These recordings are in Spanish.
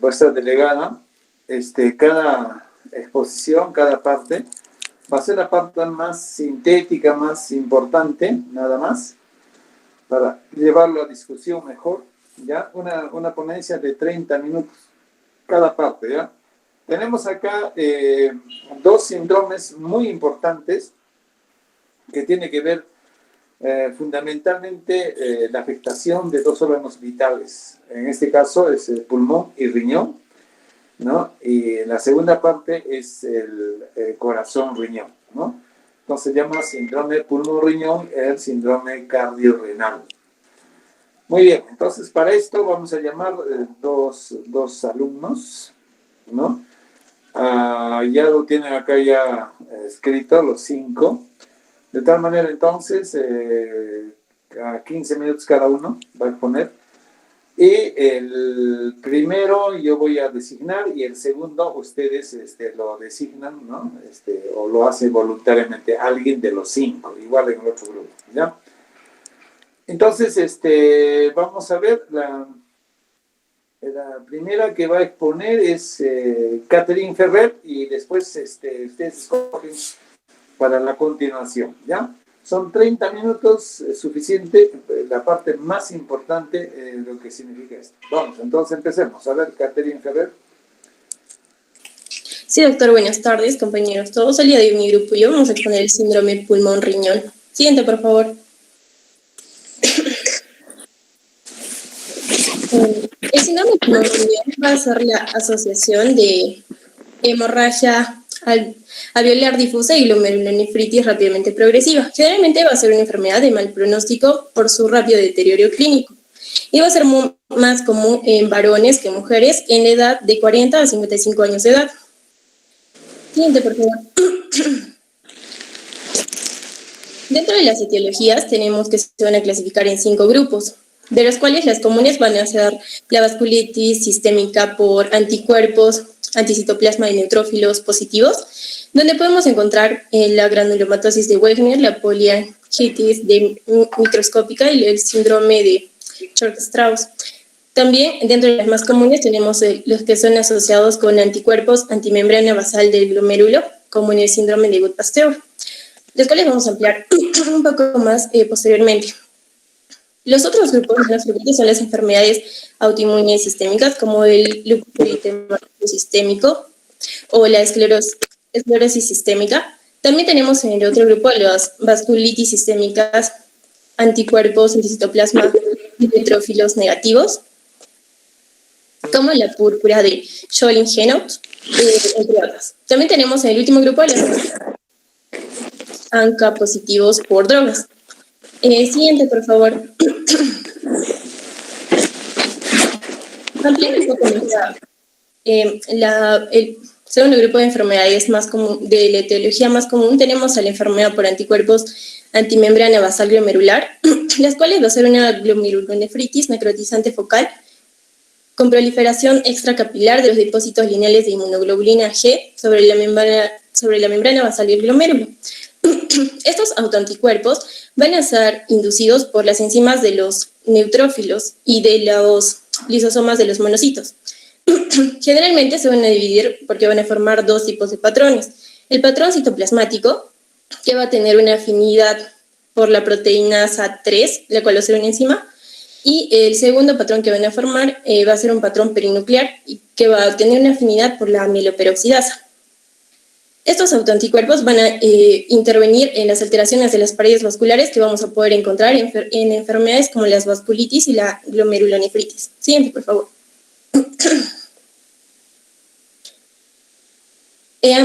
vuestra delegada, cada exposición, cada parte, va a ser la parte más sintética, más importante, nada más, para llevarlo a discusión mejor, ¿ya? Una ponencia de 30 minutos, cada parte, ¿ya? Tenemos acá dos síndromes muy importantes que tienen que ver fundamentalmente la afectación de dos órganos vitales. En este caso es el pulmón y riñón, ¿no? Y la segunda parte es el corazón-riñón, ¿no? Entonces se llama síndrome pulmón-riñón, el síndrome cardiorrenal. Muy bien, entonces para esto vamos a llamar dos alumnos, ¿no? Ya lo tienen acá ya escrito, los 5. De tal manera, entonces, a 15 minutos cada uno va a exponer. Y el primero yo voy a designar y el segundo ustedes lo designan, ¿no? O lo hace voluntariamente alguien de los 5, igual en el otro grupo, ¿ya? Entonces, vamos a ver, la primera que va a exponer es Catherine Ferrer y después ustedes escogen para la continuación, ¿ya? Son 30 minutos suficiente, la parte más importante de lo que significa esto. Vamos, entonces empecemos. A ver, Catherine Ferrer. Sí, doctor, buenas tardes, compañeros todos. El día de hoy mi grupo y yo vamos a exponer el síndrome pulmón-riñón. Siguiente, por favor. El síndrome pulmón-riñón va a ser la asociación de hemorragia alveolar difusa y glomerulonefritis rápidamente progresiva. Generalmente va a ser una enfermedad de mal pronóstico por su rápido deterioro clínico y va a ser más común en varones que mujeres en la edad de 40 a 55 años de edad. Siguiente, por favor. Dentro de las etiologías tenemos que se van a clasificar en 5 grupos, de los cuales las comunes van a ser la vasculitis sistémica por anticuerpos, anticitoplasma de neutrófilos positivos, donde podemos encontrar la granulomatosis de Wegener, la poliangitis microscópica y el síndrome de Church-Strauss. También, dentro de las más comunes, tenemos los que son asociados con anticuerpos antimembrana basal del glomérulo, como en el síndrome de Wood-Pasteur, los cuales vamos a ampliar un poco más posteriormente. Los otros grupos más frecuentes son las enfermedades autoinmunes sistémicas, como el lupus eritematoso sistémico o la esclerosis sistémica. También tenemos en el otro grupo las vasculitis sistémicas, anticuerpos, anticitoplasma y neutrófilos negativos, como la púrpura de Schollin-Henout, entre otras. También tenemos en el último grupo las ANCA positivos por drogas. Siguiente, por favor. Ampliando un poco más el segundo grupo de enfermedades más común, de la etiología más común, tenemos a la enfermedad por anticuerpos antimembrana basal glomerular, las cuales va a ser una glomerulonefritis necrotizante focal con proliferación extracapilar de los depósitos lineales de inmunoglobulina G sobre la membrana basal del glomérulo. Estos autoanticuerpos van a ser inducidos por las enzimas de los neutrófilos y de los lisosomas de los monocitos. Generalmente se van a dividir porque van a formar 2 tipos de patrones. El patrón citoplasmático, que va a tener una afinidad por la proteína SAT3, la cual va a ser una enzima, y el segundo patrón que van a formar va a ser un patrón perinuclear, que va a tener una afinidad por la amiloperoxidasa. Estos autoanticuerpos van a intervenir en las alteraciones de las paredes vasculares que vamos a poder encontrar en enfermedades como las vasculitis y la glomerulonefritis. Siguiente, por favor.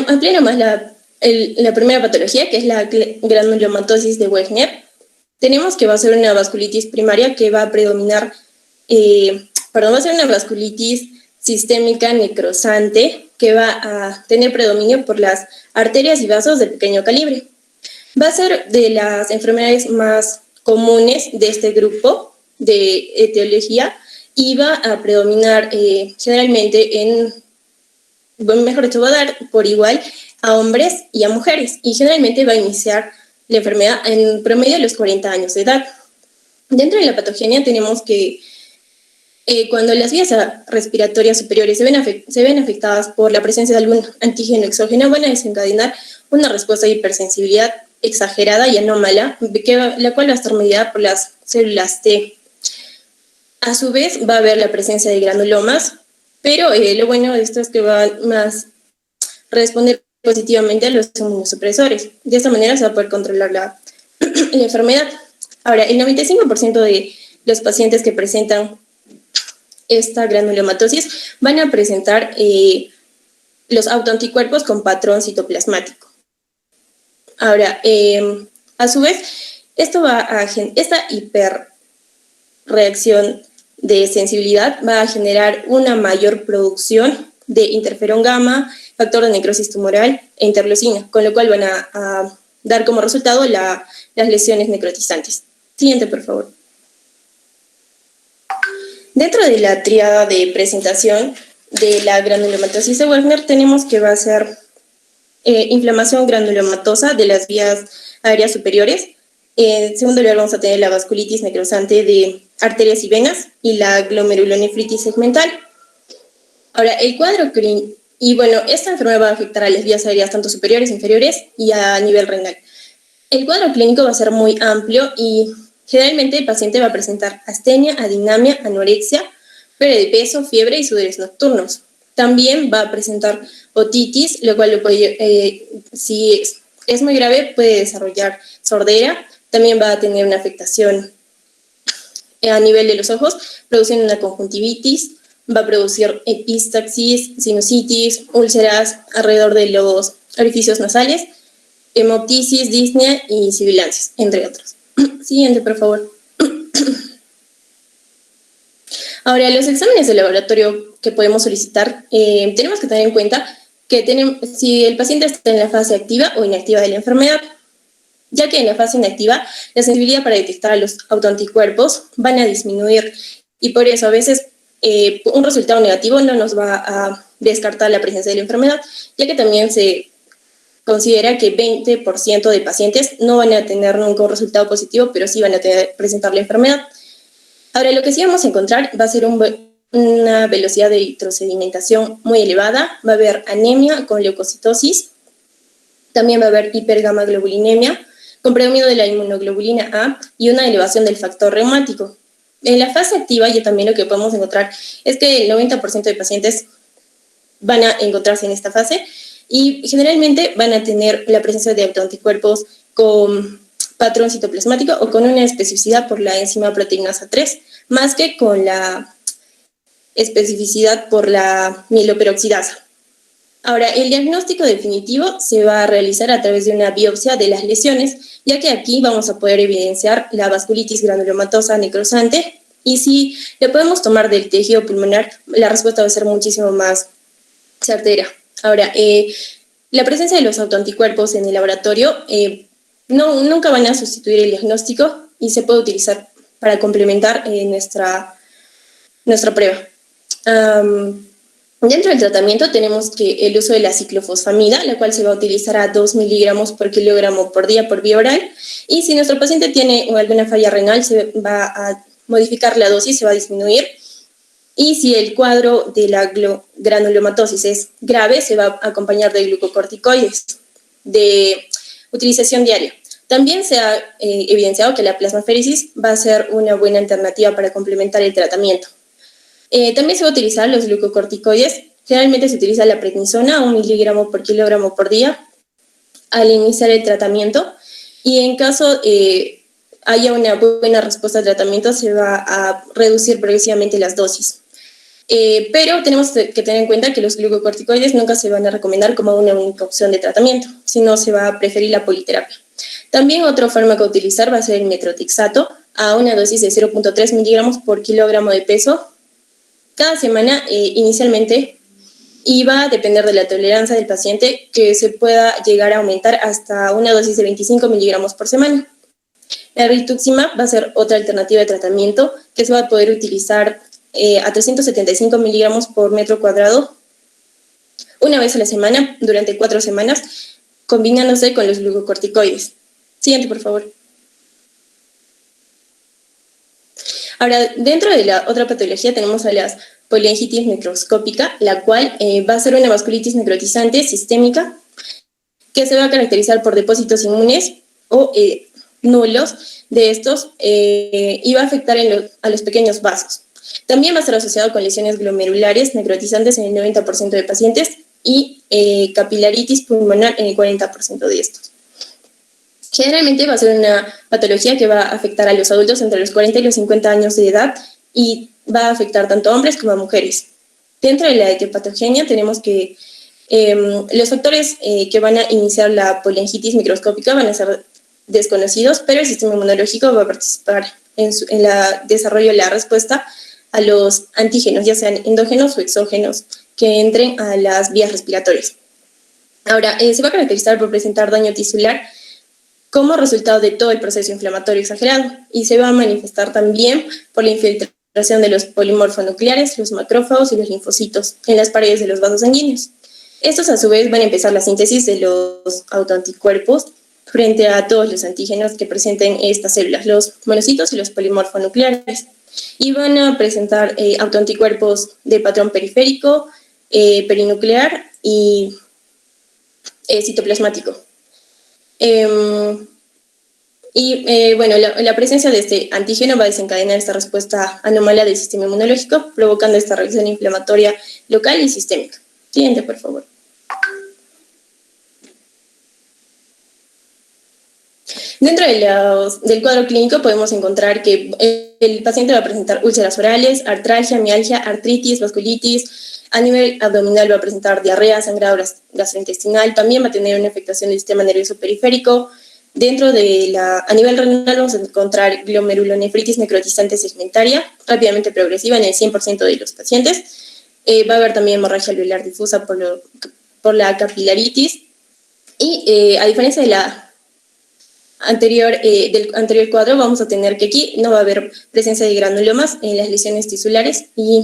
Ampliando más la primera patología, que es la granulomatosis de Wegener, tenemos que va a ser una vasculitis primaria que va a predominar, va a ser una vasculitis sistémica necrosante que va a tener predominio por las arterias y vasos de pequeño calibre. Va a ser de las enfermedades más comunes de este grupo de etiología y va a predominar generalmente va a dar por igual a hombres y a mujeres y generalmente va a iniciar la enfermedad en promedio a los 40 años de edad. Dentro de la patogenia tenemos que Cuando las vías respiratorias superiores se ven afectadas por la presencia de algún antígeno exógeno, van a desencadenar una respuesta de hipersensibilidad exagerada y anómala, la cual va a estar medida por las células T. A su vez, va a haber la presencia de granulomas, pero lo bueno de esto es que van más responder positivamente a los inmunosupresores. De esta manera se va a poder controlar la enfermedad. Ahora, el 95% de los pacientes que presentan esta granulomatosis van a presentar los autoanticuerpos con patrón citoplasmático. Ahora, a su vez, esta hiperreacción de sensibilidad va a generar una mayor producción de interferón gamma, factor de necrosis tumoral e interleucina, con lo cual van a dar como resultado las lesiones necrotizantes. Siguiente, por favor. Dentro de la tríada de presentación de la granulomatosis de Wagner tenemos que va a ser inflamación granulomatosa de las vías aéreas superiores. En segundo lugar vamos a tener la vasculitis necrosante de arterias y venas y la glomerulonefritis segmental. Ahora, el cuadro clínico, y bueno, esta enfermedad va a afectar a las vías aéreas tanto superiores, inferiores y a nivel renal. El cuadro clínico va a ser muy amplio y generalmente el paciente va a presentar astenia, adinamia, anorexia, pérdida de peso, fiebre y sudores nocturnos. También va a presentar otitis, lo cual si es muy grave puede desarrollar sordera. También va a tener una afectación a nivel de los ojos, produciendo una conjuntivitis, va a producir epistaxis, sinusitis, úlceras alrededor de los orificios nasales, hemoptisis, disnea y sibilancias, entre otros. Siguiente, por favor. Ahora, los exámenes de laboratorio que podemos solicitar, tenemos que tener en cuenta que si el paciente está en la fase activa o inactiva de la enfermedad, ya que en la fase inactiva la sensibilidad para detectar a los autoanticuerpos van a disminuir y por eso a veces un resultado negativo no nos va a descartar la presencia de la enfermedad, ya que también se considera que 20% de pacientes no van a tener nunca un resultado positivo, pero sí van a presentar la enfermedad. Ahora, lo que sí vamos a encontrar va a ser una velocidad de eritrosedimentación muy elevada, va a haber anemia con leucocitosis, también va a haber hipergamaglobulinemia, con predominio de la inmunoglobulina A y una elevación del factor reumático. En la fase activa, ya también lo que podemos encontrar es que el 90% de pacientes van a encontrarse en esta fase y generalmente van a tener la presencia de autoanticuerpos con patrón citoplasmático o con una especificidad por la enzima proteinasa 3, más que con la especificidad por la mieloperoxidasa. Ahora, el diagnóstico definitivo se va a realizar a través de una biopsia de las lesiones, ya que aquí vamos a poder evidenciar la vasculitis granulomatosa necrosante y si le podemos tomar del tejido pulmonar, la respuesta va a ser muchísimo más certera. Ahora, la presencia de los autoanticuerpos en el laboratorio nunca van a sustituir el diagnóstico y se puede utilizar para complementar nuestra prueba. Dentro del tratamiento tenemos que el uso de la ciclofosfamida, la cual se va a utilizar a 2 miligramos por kilogramo por día por vía oral, y si nuestro paciente tiene alguna falla renal se va a modificar la dosis, se va a disminuir, y si el cuadro de la granulomatosis es grave, se va a acompañar de glucocorticoides de utilización diaria. También se ha evidenciado que la plasmaféresis va a ser una buena alternativa para complementar el tratamiento. También se va a utilizar los glucocorticoides. Generalmente se utiliza la prednisona, 1 miligramo por kilogramo por día, al iniciar el tratamiento. Y en caso haya una buena respuesta al tratamiento, se va a reducir progresivamente las dosis. Pero tenemos que tener en cuenta que los glucocorticoides nunca se van a recomendar como una única opción de tratamiento, sino se va a preferir la politerapia. También otro fármaco a utilizar va a ser el metrotixato, a una dosis de 0.3 miligramos por kilogramo de peso, cada semana inicialmente, y va a depender de la tolerancia del paciente que se pueda llegar a aumentar hasta una dosis de 25 miligramos por semana. La rituximab va a ser otra alternativa de tratamiento que se va a poder utilizar a 375 miligramos por metro cuadrado una vez a la semana durante 4 semanas, combinándose con los glucocorticoides. Siguiente, por favor. Ahora, dentro de la otra patología tenemos a la poliangitis microscópica, la cual va a ser una vasculitis necrotizante sistémica que se va a caracterizar por depósitos inmunes o nulos de estos y va a afectar a los pequeños vasos. También va a estar asociado con lesiones glomerulares necrotizantes en el 90% de pacientes y capilaritis pulmonar en el 40% de estos. Generalmente va a ser una patología que va a afectar a los adultos entre los 40 y los 50 años de edad y va a afectar tanto a hombres como a mujeres. Dentro de la etiopatogenia tenemos que los factores que van a iniciar la poliangitis microscópica van a ser desconocidos, pero el sistema inmunológico va a participar en el desarrollo de la respuesta a los antígenos, ya sean endógenos o exógenos, que entren a las vías respiratorias. Ahora, se va a caracterizar por presentar daño tisular como resultado de todo el proceso inflamatorio exagerado y se va a manifestar también por la infiltración de los polimorfonucleares, los macrófagos y los linfocitos en las paredes de los vasos sanguíneos. Estos a su vez van a empezar la síntesis de los autoanticuerpos frente a todos los antígenos que presenten estas células, los monocitos y los polimorfonucleares, y van a presentar autoanticuerpos de patrón periférico, perinuclear y citoplasmático. La presencia de este antígeno va a desencadenar esta respuesta anómala del sistema inmunológico, provocando esta reacción inflamatoria local y sistémica. Siguiente, por favor. Dentro del cuadro clínico podemos encontrar que el paciente va a presentar úlceras orales, artralgia, mialgia, artritis, vasculitis. A nivel abdominal va a presentar diarrea, sangrado gastrointestinal. También va a tener una afectación del sistema nervioso periférico. A nivel renal vamos a encontrar glomerulonefritis necrotizante segmentaria, rápidamente progresiva en el 100% de los pacientes. Va a haber también hemorragia alveolar difusa por la capilaritis. Y a diferencia de del anterior cuadro, vamos a tener que aquí no va a haber presencia de granulomas en las lesiones tisulares y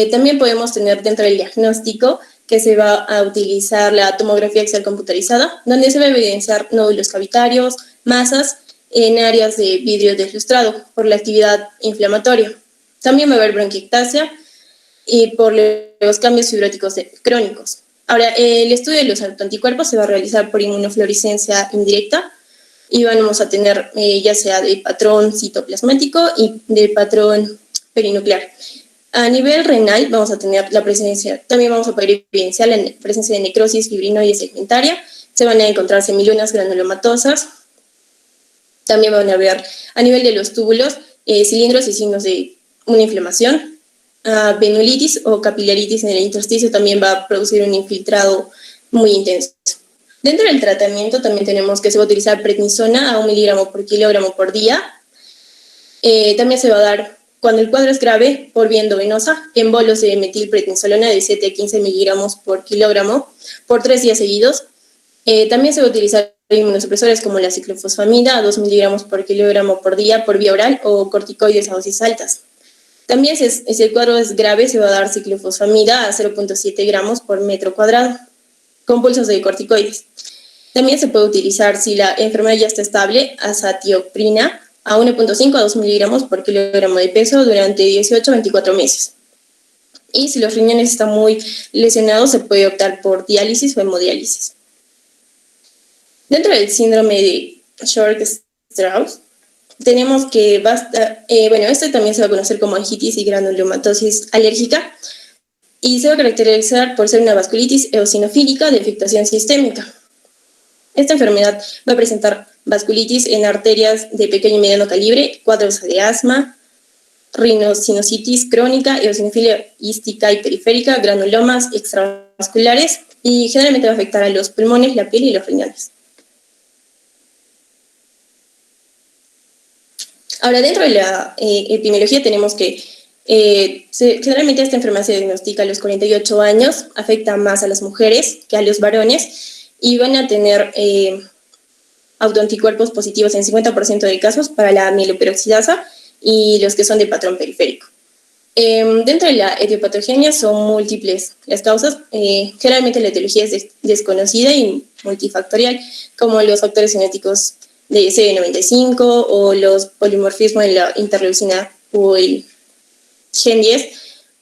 también podemos tener dentro del diagnóstico que se va a utilizar la tomografía axial computarizada, donde se va a evidenciar nódulos cavitarios, masas en áreas de vidrio deslustrado por la actividad inflamatoria. También va a haber bronquiectasia y por los cambios fibróticos crónicos. Ahora, el estudio de los autoanticuerpos se va a realizar por inmunofluorescencia indirecta y vamos a tener ya sea de patrón citoplasmático y de patrón perinuclear. A nivel renal vamos a tener la presencia, también vamos a poder evidenciar la presencia de necrosis fibrinoide segmentaria, se van a encontrar semilunas granulomatosas, también van a haber a nivel de los túbulos cilindros y signos de una inflamación, venulitis o capilaritis en el intersticio también va a producir un infiltrado muy intenso. Dentro del tratamiento también tenemos que se va a utilizar prednisona a 1 miligramo por kilogramo por día. También se va a dar, cuando el cuadro es grave, por vía endovenosa, en bolos de metilprednisolona de 7 a 15 miligramos por kilogramo por 3 días seguidos. También se va a utilizar inmunosupresores como la ciclofosfamida a 2 miligramos por kilogramo por día por vía oral o corticoides a dosis altas. También si el cuadro es grave se va a dar ciclofosfamida a 0.7 gramos por metro cuadrado con pulsos de corticoides. También se puede utilizar, si la enfermedad ya está estable, azatioprina a 1.5 a 2 miligramos por kilogramo de peso durante 18 a 24 meses. Y si los riñones están muy lesionados, se puede optar por diálisis o hemodiálisis. Dentro del síndrome de Short-Strauss, tenemos que esto también se va a conocer como angitis y granulomatosis alérgica y se va a caracterizar por ser una vasculitis eosinofílica de afectación sistémica. Esta enfermedad va a presentar vasculitis en arterias de pequeño y mediano calibre, cuadros de asma, rinosinusitis crónica, eosinofilia ística y periférica, granulomas extravasculares y generalmente va a afectar a los pulmones, la piel y los riñones. Ahora, dentro de la epidemiología tenemos que generalmente esta enfermedad se diagnostica a los 48 años, afecta más a las mujeres que a los varones y van a tener autoanticuerpos positivos en 50% de casos para la amiloperoxidasa y los que son de patrón periférico. Dentro de la etiopatogenia son múltiples las causas. Generalmente la etiología es desconocida y multifactorial, como los factores genéticos de CD95 o los polimorfismos en la interleucina o el gen 10,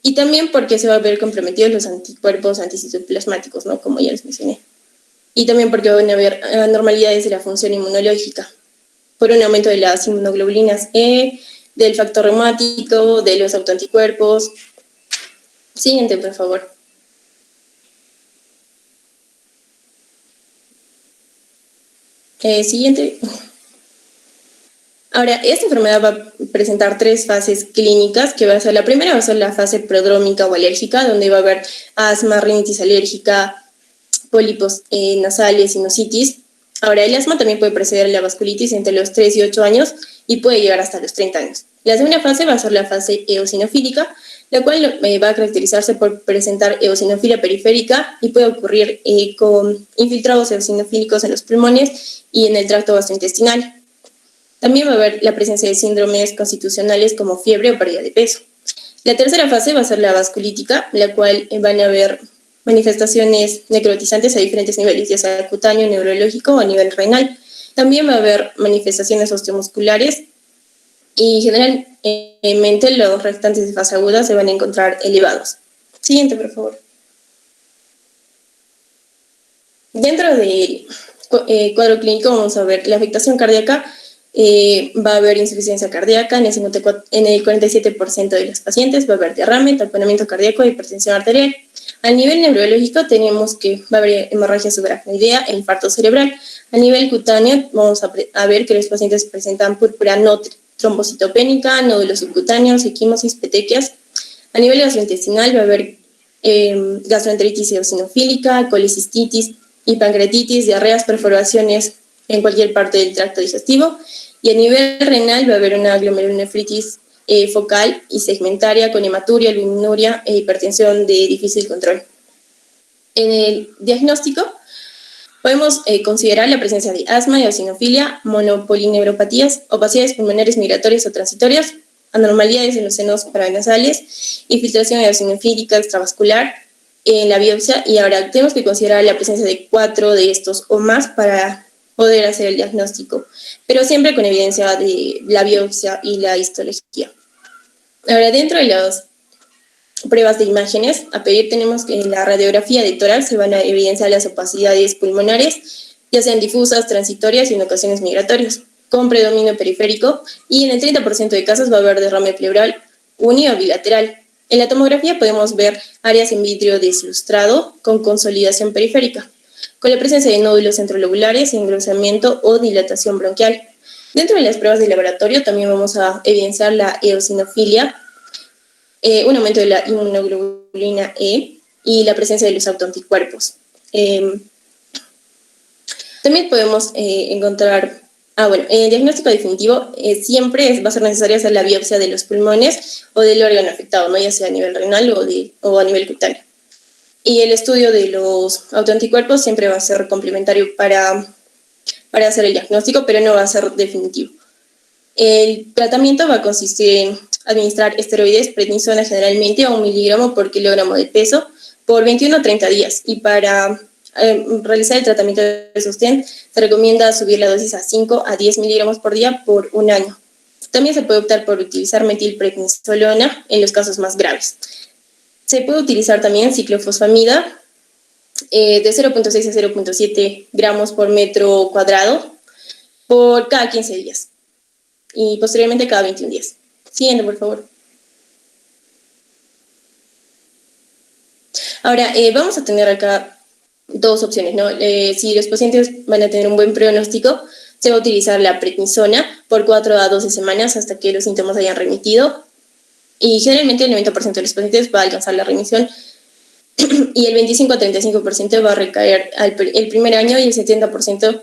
y también porque se va a ver comprometidos los anticuerpos anticitoplasmáticos, ¿no? Como ya les mencioné. Y también porque van a haber anormalidades de la función inmunológica, por un aumento de las inmunoglobulinas E, del factor reumático, de los autoanticuerpos. Siguiente, por favor. Siguiente. Ahora, esta enfermedad va a presentar 3 fases clínicas, que va a ser, la primera va a ser la fase prodrómica o alérgica, donde va a haber asma, rinitis alérgica, pólipos nasales, sinusitis. Ahora, el asma también puede preceder la vasculitis entre los 3 y 8 años y puede llegar hasta los 30 años. La segunda fase va a ser la fase eosinofílica, la cual va a caracterizarse por presentar eosinofilia periférica y puede ocurrir con infiltrados eosinofílicos en los pulmones y en el tracto gastrointestinal. También va a haber la presencia de síndromes constitucionales como fiebre o pérdida de peso. La tercera fase va a ser la vasculítica, la cual van a haber manifestaciones necrotizantes a diferentes niveles, ya sea cutáneo, neurológico o a nivel renal. También va a haber manifestaciones osteomusculares y generalmente los restantes de fase aguda se van a encontrar elevados. Siguiente, por favor. Dentro del cuadro clínico vamos a ver la afectación cardíaca. Va a haber insuficiencia cardíaca en el 47% de los pacientes, va a haber derrame, tamponamiento cardíaco y hipertensión arterial. A nivel neurológico tenemos que va a haber hemorragia subaracnoidea e infarto cerebral. A nivel cutáneo vamos a ver que los pacientes presentan púrpura no trombocitopénica, nódulos subcutáneos, equimosis, petequias. A nivel gastrointestinal va a haber gastroenteritis eosinofílica, colicistitis y pancreatitis, diarreas, perforaciones en cualquier parte del tracto digestivo. Y a nivel renal va a haber una glomerulonefritis focal y segmentaria con hematuria, albuminuria e hipertensión de difícil control. En el diagnóstico podemos considerar la presencia de asma, eosinofilia, monopolineuropatías, opacidades pulmonares migratorias o transitorias, anormalidades en los senos paranasales, infiltración eosinofílica extravascular en la biopsia, y ahora tenemos que considerar la presencia de 4 de estos o más para poder hacer el diagnóstico, pero siempre con evidencia de la biopsia y la histología. Ahora, dentro de las pruebas de imágenes, a pedir tenemos que en la radiografía de tórax se van a evidenciar las opacidades pulmonares, ya sean difusas, transitorias y en ocasiones migratorias, con predominio periférico, y en el 30% de casos va a haber derrame pleural uni o bilateral. En la tomografía podemos ver áreas en vidrio deslustrado con consolidación periférica, con la presencia de nódulos centrolobulares, engrosamiento o dilatación bronquial. Dentro de las pruebas de laboratorio también vamos a evidenciar la eosinofilia, un aumento de la inmunoglobulina E y la presencia de los autoanticuerpos. También podemos encontrar, en el diagnóstico definitivo siempre va a ser necesario hacer la biopsia de los pulmones o del órgano afectado, ¿no? Ya sea a nivel renal o a nivel cutáneo. Y el estudio de los autoanticuerpos siempre va a ser complementario para hacer el diagnóstico, pero no va a ser definitivo. El tratamiento va a consistir en administrar esteroides, prednisona generalmente a 1 miligramo por kilogramo de peso por 21 a 30 días. Y para realizar el tratamiento de sostén se recomienda subir la dosis a 5 a 10 miligramos por día por 1 año. También se puede optar por utilizar metilprednisolona en los casos más graves. Se puede utilizar también ciclofosfamida de 0.6 a 0.7 gramos por metro cuadrado por cada 15 días y posteriormente cada 21 días. Siguiente, por favor. Ahora, vamos a tener acá 2 opciones, ¿no? Si los pacientes van a tener un buen pronóstico, se va a utilizar la prednisona por 4 a 12 semanas hasta que los síntomas hayan remitido. Y generalmente el 90% de los pacientes va a alcanzar la remisión y el 25 a 35% va a recaer el primer año y el 70%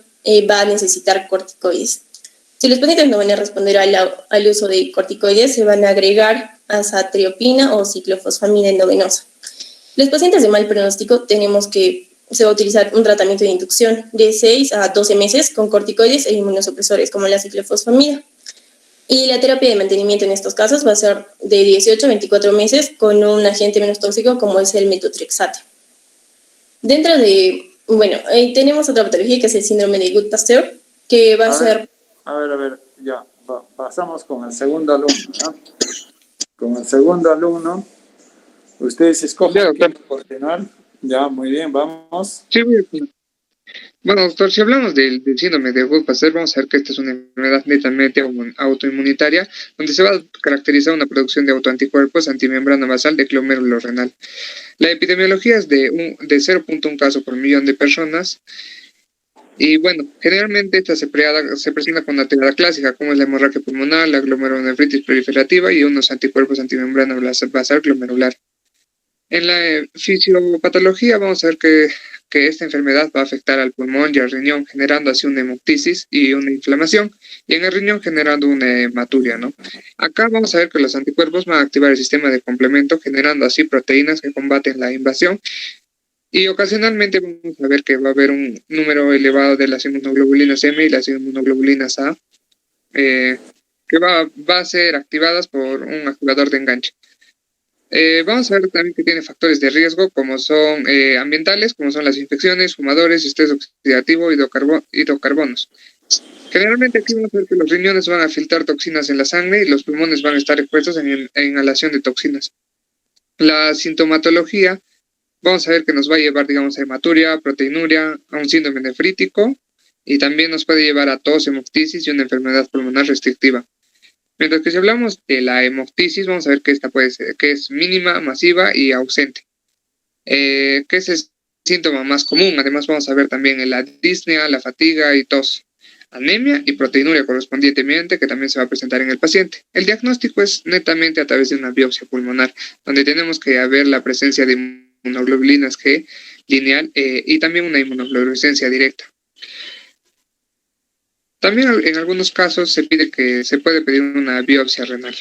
va a necesitar corticoides. Si los pacientes no van a responder al uso de corticoides, se van a agregar azatriopina o ciclofosfamida endovenosa. Los pacientes de mal pronóstico se va a utilizar un tratamiento de inducción de 6 a 12 meses con corticoides e inmunosupresores como la ciclofosfamida. Y la terapia de mantenimiento en estos casos va a ser de 18 a 24 meses con un agente menos tóxico como es el metotrexato. Dentro de, tenemos otra patología que es el síndrome de Gut-Pasteur, que va a ser... A ver, ya, pasamos con el segundo alumno, ¿no? con el segundo alumno. Ustedes escogen Ya, quién doctor. continuar. Ya, muy bien, vamos. Sí, bueno, doctor, si hablamos del síndrome de Wolff-Pasteur, vamos a ver que esta es una enfermedad netamente autoinmunitaria, donde se va a caracterizar una producción de autoanticuerpos antimembrana basal de glomérulo renal. La epidemiología es de 0.1 caso por millón de personas. Y bueno, generalmente esta se presenta con una triada clásica, como es la hemorragia pulmonar, la glomerulonefritis proliferativa y unos anticuerpos antimembrana basal glomerular. En la fisiopatología vamos a ver que esta enfermedad va a afectar al pulmón y al riñón, generando así una hemoptisis y una inflamación, y en el riñón generando una hematuria, ¿no? Acá vamos a ver que los anticuerpos van a activar el sistema de complemento, generando así proteínas que combaten la invasión, y ocasionalmente vamos a ver que va a haber un número elevado de las inmunoglobulinas M y las inmunoglobulinas A, que va a ser activadas por un activador de enganche. Vamos a ver también que tiene factores de riesgo como son ambientales, como son las infecciones, fumadores, estrés oxidativo, hidrocarbonos. Generalmente aquí vamos a ver que los riñones van a filtrar toxinas en la sangre y los pulmones van a estar expuestos en inhalación de toxinas. La sintomatología, vamos a ver que nos va a llevar, digamos, a hematuria, proteinuria, a un síndrome nefrítico y también nos puede llevar a tos, hemoptisis y una enfermedad pulmonar restrictiva. Mientras que si hablamos de la hemoptisis, vamos a ver que esta puede ser, que es mínima, masiva y ausente. Que es el síntoma más común. Además vamos a ver también la disnea, la fatiga y tos. Anemia y proteinuria correspondientemente, que también se va a presentar en el paciente. El diagnóstico es netamente a través de una biopsia pulmonar, donde tenemos que ver la presencia de inmunoglobulinas G lineal y también una inmunofluorescencia directa. También en algunos casos se puede pedir una biopsia renal.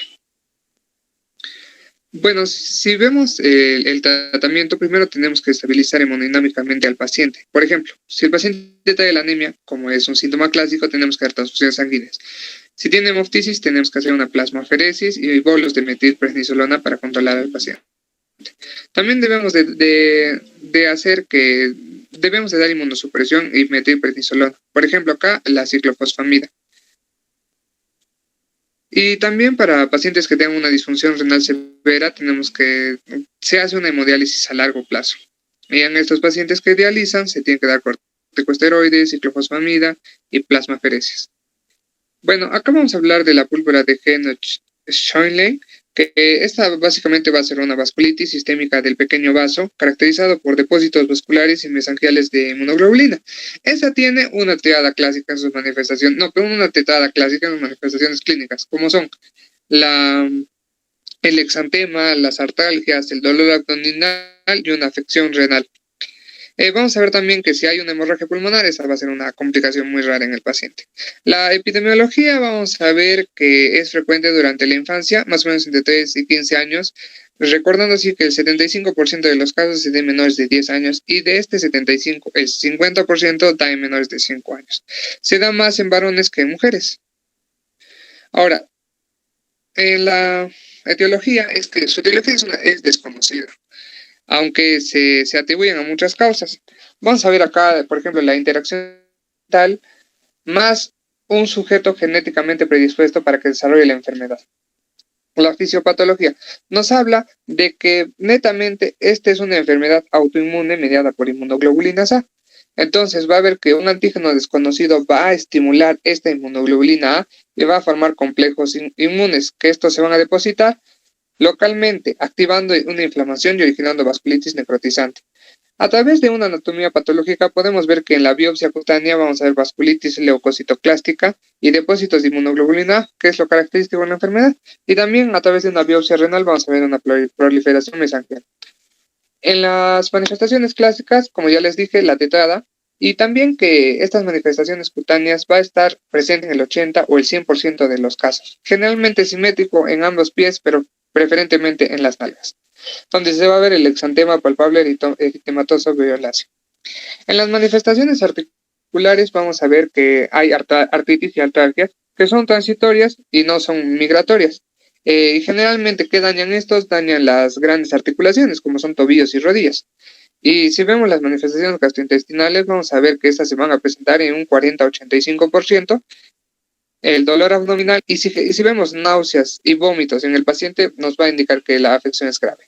Bueno, si vemos el tratamiento, primero tenemos que estabilizar hemodinámicamente al paciente. Por ejemplo, si el paciente trae la anemia, como es un síntoma clásico, tenemos que dar transfusiones sanguíneas. Si tiene hemoptisis, tenemos que hacer una plasmaferesis y bolos de metilprednisolona para controlar al paciente. También debemos debemos de dar inmunosupresión y metilprednisolona. Por ejemplo, acá la ciclofosfamida. Y también para pacientes que tengan una disfunción renal severa, se hace una hemodiálisis a largo plazo. Y en estos pacientes que dializan, se tienen que dar corticosteroides, ciclofosfamida y plasmaferesis. Bueno, acá vamos a hablar de la púrpura de Henoch-Schönlein, que esta básicamente va a ser una vasculitis sistémica del pequeño vaso, caracterizado por depósitos vasculares y mesangiales de inmunoglobulina. Esta tiene una triada clásica en sus manifestaciones, una tetrada clásica en sus manifestaciones clínicas, como son el exantema, las artalgias, el dolor abdominal y una afección renal. Vamos a ver también que si hay una hemorragia pulmonar, esa va a ser una complicación muy rara en el paciente. La epidemiología vamos a ver que es frecuente durante la infancia, más o menos entre 3 y 15 años, recordando así que el 75% de los casos se da en menores de 10 años y de este 75, el 50% da en menores de 5 años. Se da más en varones que en mujeres. Ahora, la etiología es que su etiología es desconocida, aunque se atribuyen a muchas causas. Vamos a ver acá, por ejemplo, la interacción tal más un sujeto genéticamente predispuesto para que desarrolle la enfermedad. La fisiopatología nos habla de que netamente esta es una enfermedad autoinmune mediada por inmunoglobulinas A. Entonces va a ver que un antígeno desconocido va a estimular esta inmunoglobulina A y va a formar complejos inmunes, que estos se van a depositar localmente, activando una inflamación y originando vasculitis necrotizante. A través de una anatomía patológica podemos ver que en la biopsia cutánea vamos a ver vasculitis leucocitoclástica y depósitos de inmunoglobulina A, que es lo característico de la enfermedad, y también a través de una biopsia renal vamos a ver una proliferación mesangial. En las manifestaciones clásicas, como ya les dije, la tetrada, y también que estas manifestaciones cutáneas va a estar presente en el 80 o el 100% de los casos, generalmente simétrico en ambos pies, pero preferentemente en las nalgas, donde se va a ver el exantema palpable eritematoso violáceo. En las manifestaciones articulares vamos a ver que hay artritis y artralgias que son transitorias y no son migratorias. Y generalmente, ¿qué dañan estos? Dañan las grandes articulaciones, como son tobillos y rodillas. Y si vemos las manifestaciones gastrointestinales, vamos a ver que estas se van a presentar en un 40-85%, el dolor abdominal, y si vemos náuseas y vómitos en el paciente, nos va a indicar que la afección es grave.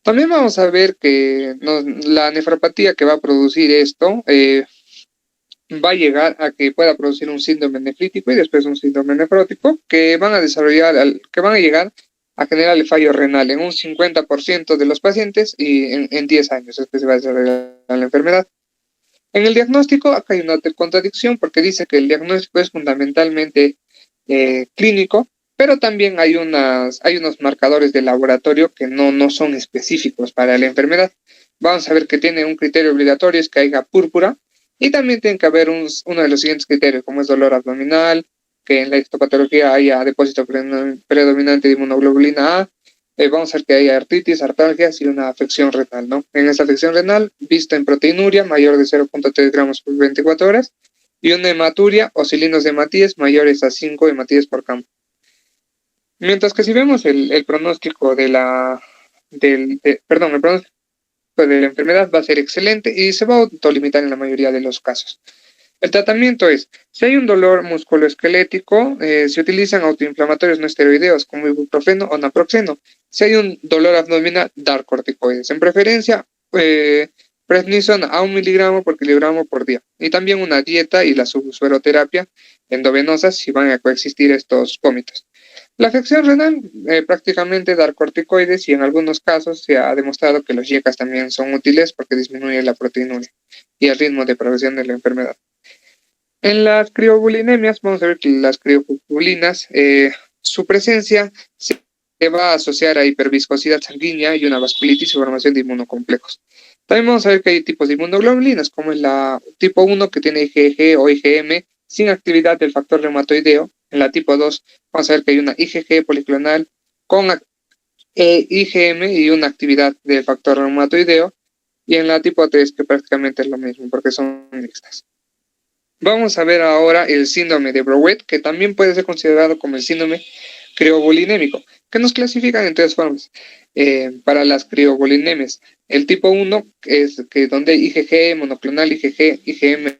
También vamos a ver que la nefropatía que va a producir esto va a llegar a que pueda producir un síndrome nefrítico y después un síndrome nefrótico que van a llegar a generar el fallo renal en un 50% de los pacientes y en 10 años es que se va a desarrollar la enfermedad. En el diagnóstico, acá hay una contradicción porque dice que el diagnóstico es fundamentalmente clínico, pero también hay unos marcadores de laboratorio que no son específicos para la enfermedad. Vamos a ver que tiene un criterio obligatorio, es que haya púrpura, y también tiene que haber uno de los siguientes criterios, como es dolor abdominal, que en la histopatología haya depósito predominante de inmunoglobulina A. Vamos a ver que haya artritis, artalgias y una afección renal, ¿no? En esta afección renal, vista en proteinuria mayor de 0.3 gramos por 24 horas y una hematuria o cilindros de Matías mayores a 5 hematíes por campo. Mientras que si vemos el pronóstico el pronóstico de la enfermedad va a ser excelente y se va a autolimitar en la mayoría de los casos. El tratamiento es, si hay un dolor musculoesquelético, se utilizan autoinflamatorios no esteroideos como ibuprofeno o naproxeno. Si hay un dolor abdominal, dar corticoides. En preferencia, prednisona a 1 miligramo por kilogramo por día. Y también una dieta y la subsueroterapia endovenosa si van a coexistir estos vómitos. La afección renal, prácticamente dar corticoides y en algunos casos se ha demostrado que los YECAS también son útiles porque disminuye la proteinuria y el ritmo de progresión de la enfermedad. En las criobulinemias, vamos a ver que las criobulinas, su presencia se va a asociar a hiperviscosidad sanguínea y una vasculitis y formación de inmunocomplejos. También vamos a ver que hay tipos de inmunoglobulinas, como es la tipo 1 que tiene IgG o IgM sin actividad del factor reumatoideo. En la tipo 2 vamos a ver que hay una IgG policlonal con IgM y una actividad del factor reumatoideo. Y en la tipo 3 que prácticamente es lo mismo porque son mixtas. Vamos a ver ahora el síndrome de Brouet, que también puede ser considerado como el síndrome criobulinémico, que nos clasifican en 3 formas para las criobulinemias. El tipo 1 es que donde hay IgG, monoclonal, IgG, IgM.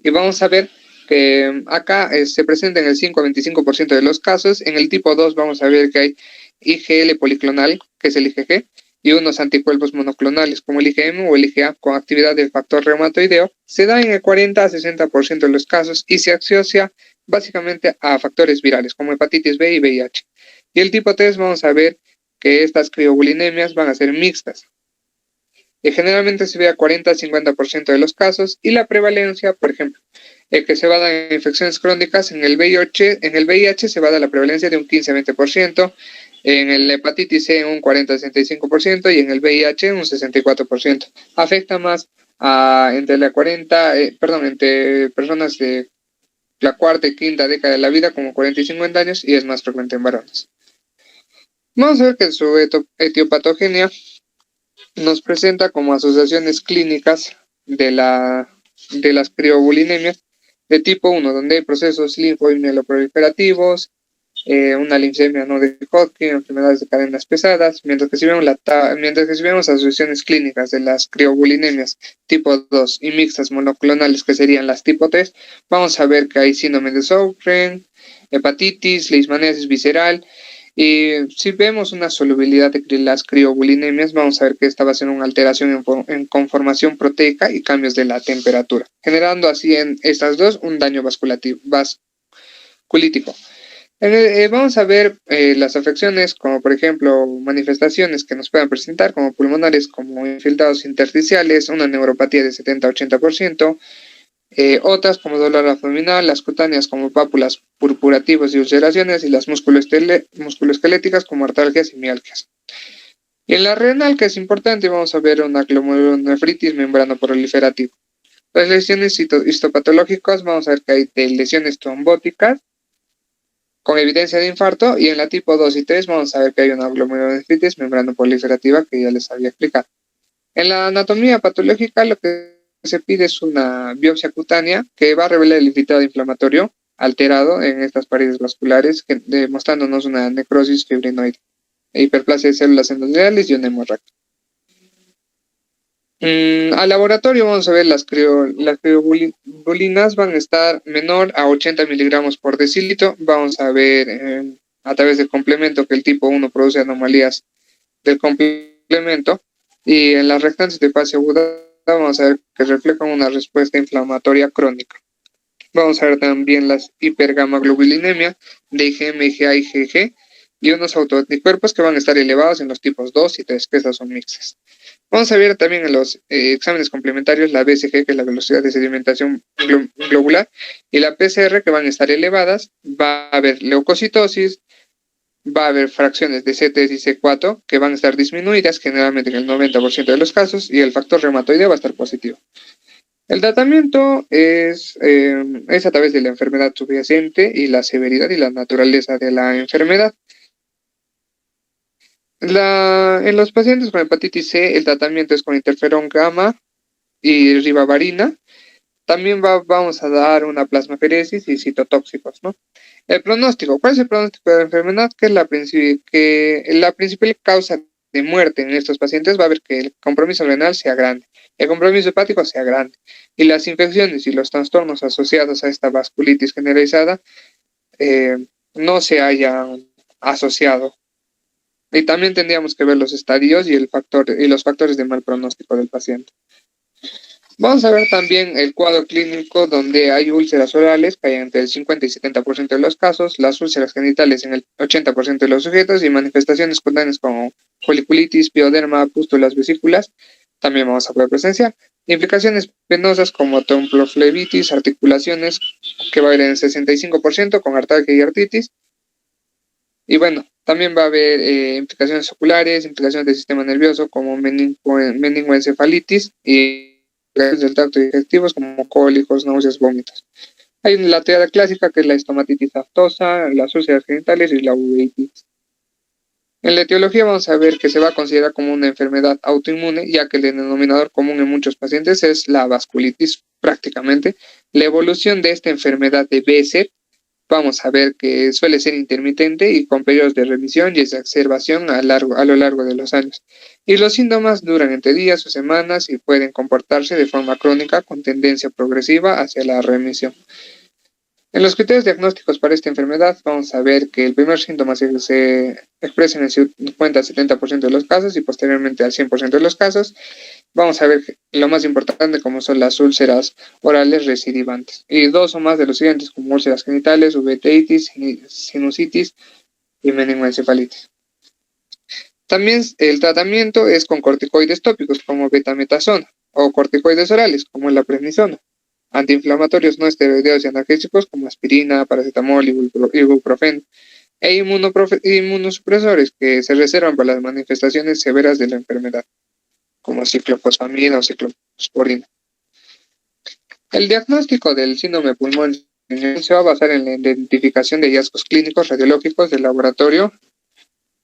Y vamos a ver que acá se presenta en el 5 a 25% de los casos. En el tipo 2 vamos a ver que hay IgL policlonal, que es el IgG, y unos anticuerpos monoclonales como el IgM o el IgA con actividad del factor reumatoideo. Se da en el 40 a 60% de los casos y se asocia básicamente a factores virales como hepatitis B y VIH. Y el tipo 3 vamos a ver que estas criobulinemias van a ser mixtas. Generalmente se ve a 40 a 50% de los casos y la prevalencia, por ejemplo, que se va a dar en infecciones crónicas, en el VIH se va a dar la prevalencia de un 15 a 20%, en el hepatitis C un 40 a 65% y en el VIH un 64%. Afecta más entre personas de la cuarta y quinta década de la vida, como 40 y 50 años, y es más frecuente en varones. Vamos a ver que su etiopatogenia nos presenta como asociaciones clínicas de las criobulinemias de tipo 1, donde hay procesos linfo y mieloproliferativos, una linfemia no de Hodgkin, enfermedades de cadenas pesadas, mientras que si vemos asociaciones clínicas de las criobulinemias tipo 2 y mixtas monoclonales, que serían las tipo 3, vamos a ver que hay síndrome de Sjögren, hepatitis, leishmaniasis visceral. Y si vemos una solubilidad de las criobulinemias, vamos a ver que esta va a ser una alteración en conformación proteica y cambios de la temperatura, generando así en estas dos un daño vasculítico. Vamos a ver las afecciones como por ejemplo manifestaciones que nos puedan presentar como pulmonares, como infiltrados intersticiales, una neuropatía de 70 a 80%, otras como dolor abdominal, las cutáneas como pápulas purpurativas y ulceraciones y las musculoesqueléticas como artalgias y mialgias. Y en la renal, que es importante, vamos a ver una glomerulonefritis membranoproliferativa. Las lesiones histopatológicas, vamos a ver que hay lesiones trombóticas con evidencia de infarto, y en la tipo 2 y 3 vamos a ver que hay una glomerulonefritis membranoproliferativa que ya les había explicado. En la anatomía patológica lo que se pide es una biopsia cutánea que va a revelar el infiltrado inflamatorio alterado en estas paredes vasculares, demostrándonos una necrosis fibrinoide, hiperplasia de células endoteliales y una hemorragia. Al laboratorio vamos a ver las crioglucinas van a estar menor a 80 miligramos por decilitro. Vamos a ver a través del complemento que el tipo 1 produce anomalías del complemento, y en las restantes de fase aguda vamos a ver que reflejan una respuesta inflamatoria crónica. Vamos a ver también las hipergamaglobulinemia de IgM, IgA, IgG y unos autoanticuerpos que van a estar elevados en los tipos 2 y 3, que estas son mixtas. Vamos a ver también en los exámenes complementarios la BCG, que es la velocidad de sedimentación globular, y la PCR, que van a estar elevadas. Va a haber leucocitosis, va a haber fracciones de C3 y C4 que van a estar disminuidas generalmente en el 90% de los casos, y el factor reumatoide va a estar positivo. El tratamiento es a través de la enfermedad subyacente y la severidad y la naturaleza de la enfermedad. En los pacientes con hepatitis C, el tratamiento es con interferón gamma y ribavarina. También vamos a dar una plasmaferesis y citotóxicos, ¿no? El pronóstico. ¿Cuál es el pronóstico de la enfermedad? Que la principal causa de muerte en estos pacientes va a ver que el compromiso renal sea grande, el compromiso hepático sea grande, y las infecciones y los trastornos asociados a esta vasculitis generalizada no se hayan asociado. Y también tendríamos que ver los estadios y los factores de mal pronóstico del paciente. Vamos a ver también el cuadro clínico, donde hay úlceras orales, que hay entre el 50 y 70% de los casos, las úlceras genitales en el 80% de los sujetos, y manifestaciones cutáneas como foliculitis, pioderma, pústulas, vesículas, también vamos a poder presenciar. Implicaciones venosas como tromboflebitis, articulaciones, que va a haber en el 65% con artalgia y artritis. Y bueno, también va a haber implicaciones oculares, implicaciones del sistema nervioso como meningoencefalitis y del tracto digestivo como cólicos, náuseas, vómitos. Hay la triada clásica, que es la estomatitis aftosa, las úlceras genitales y la uveitis. En la etiología vamos a ver que se va a considerar como una enfermedad autoinmune, ya que el denominador común en muchos pacientes es la vasculitis prácticamente. La evolución de esta enfermedad de BSEP vamos a ver que suele ser intermitente y con periodos de remisión y exacerbación a lo largo de los años. Y los síntomas duran entre días o semanas y pueden comportarse de forma crónica con tendencia progresiva hacia la remisión. En los criterios diagnósticos para esta enfermedad vamos a ver que el primer síntoma se expresa en el 50-70% de los casos y posteriormente al 100% de los casos. Vamos a ver lo más importante, como son las úlceras orales recidivantes, y dos o más de los siguientes, como úlceras genitales, uveitis, sinusitis y meningoencefalitis. También el tratamiento es con corticoides tópicos como betametasona, o corticoides orales como la prednisona, antiinflamatorios no esteroideos y analgésicos como aspirina, paracetamol, ibuprofeno, e inmunosupresores que se reservan para las manifestaciones severas de la enfermedad, como ciclofosfamida o ciclosporina. El diagnóstico del síndrome de pulmón se va a basar en la identificación de hallazgos clínicos, radiológicos, del laboratorio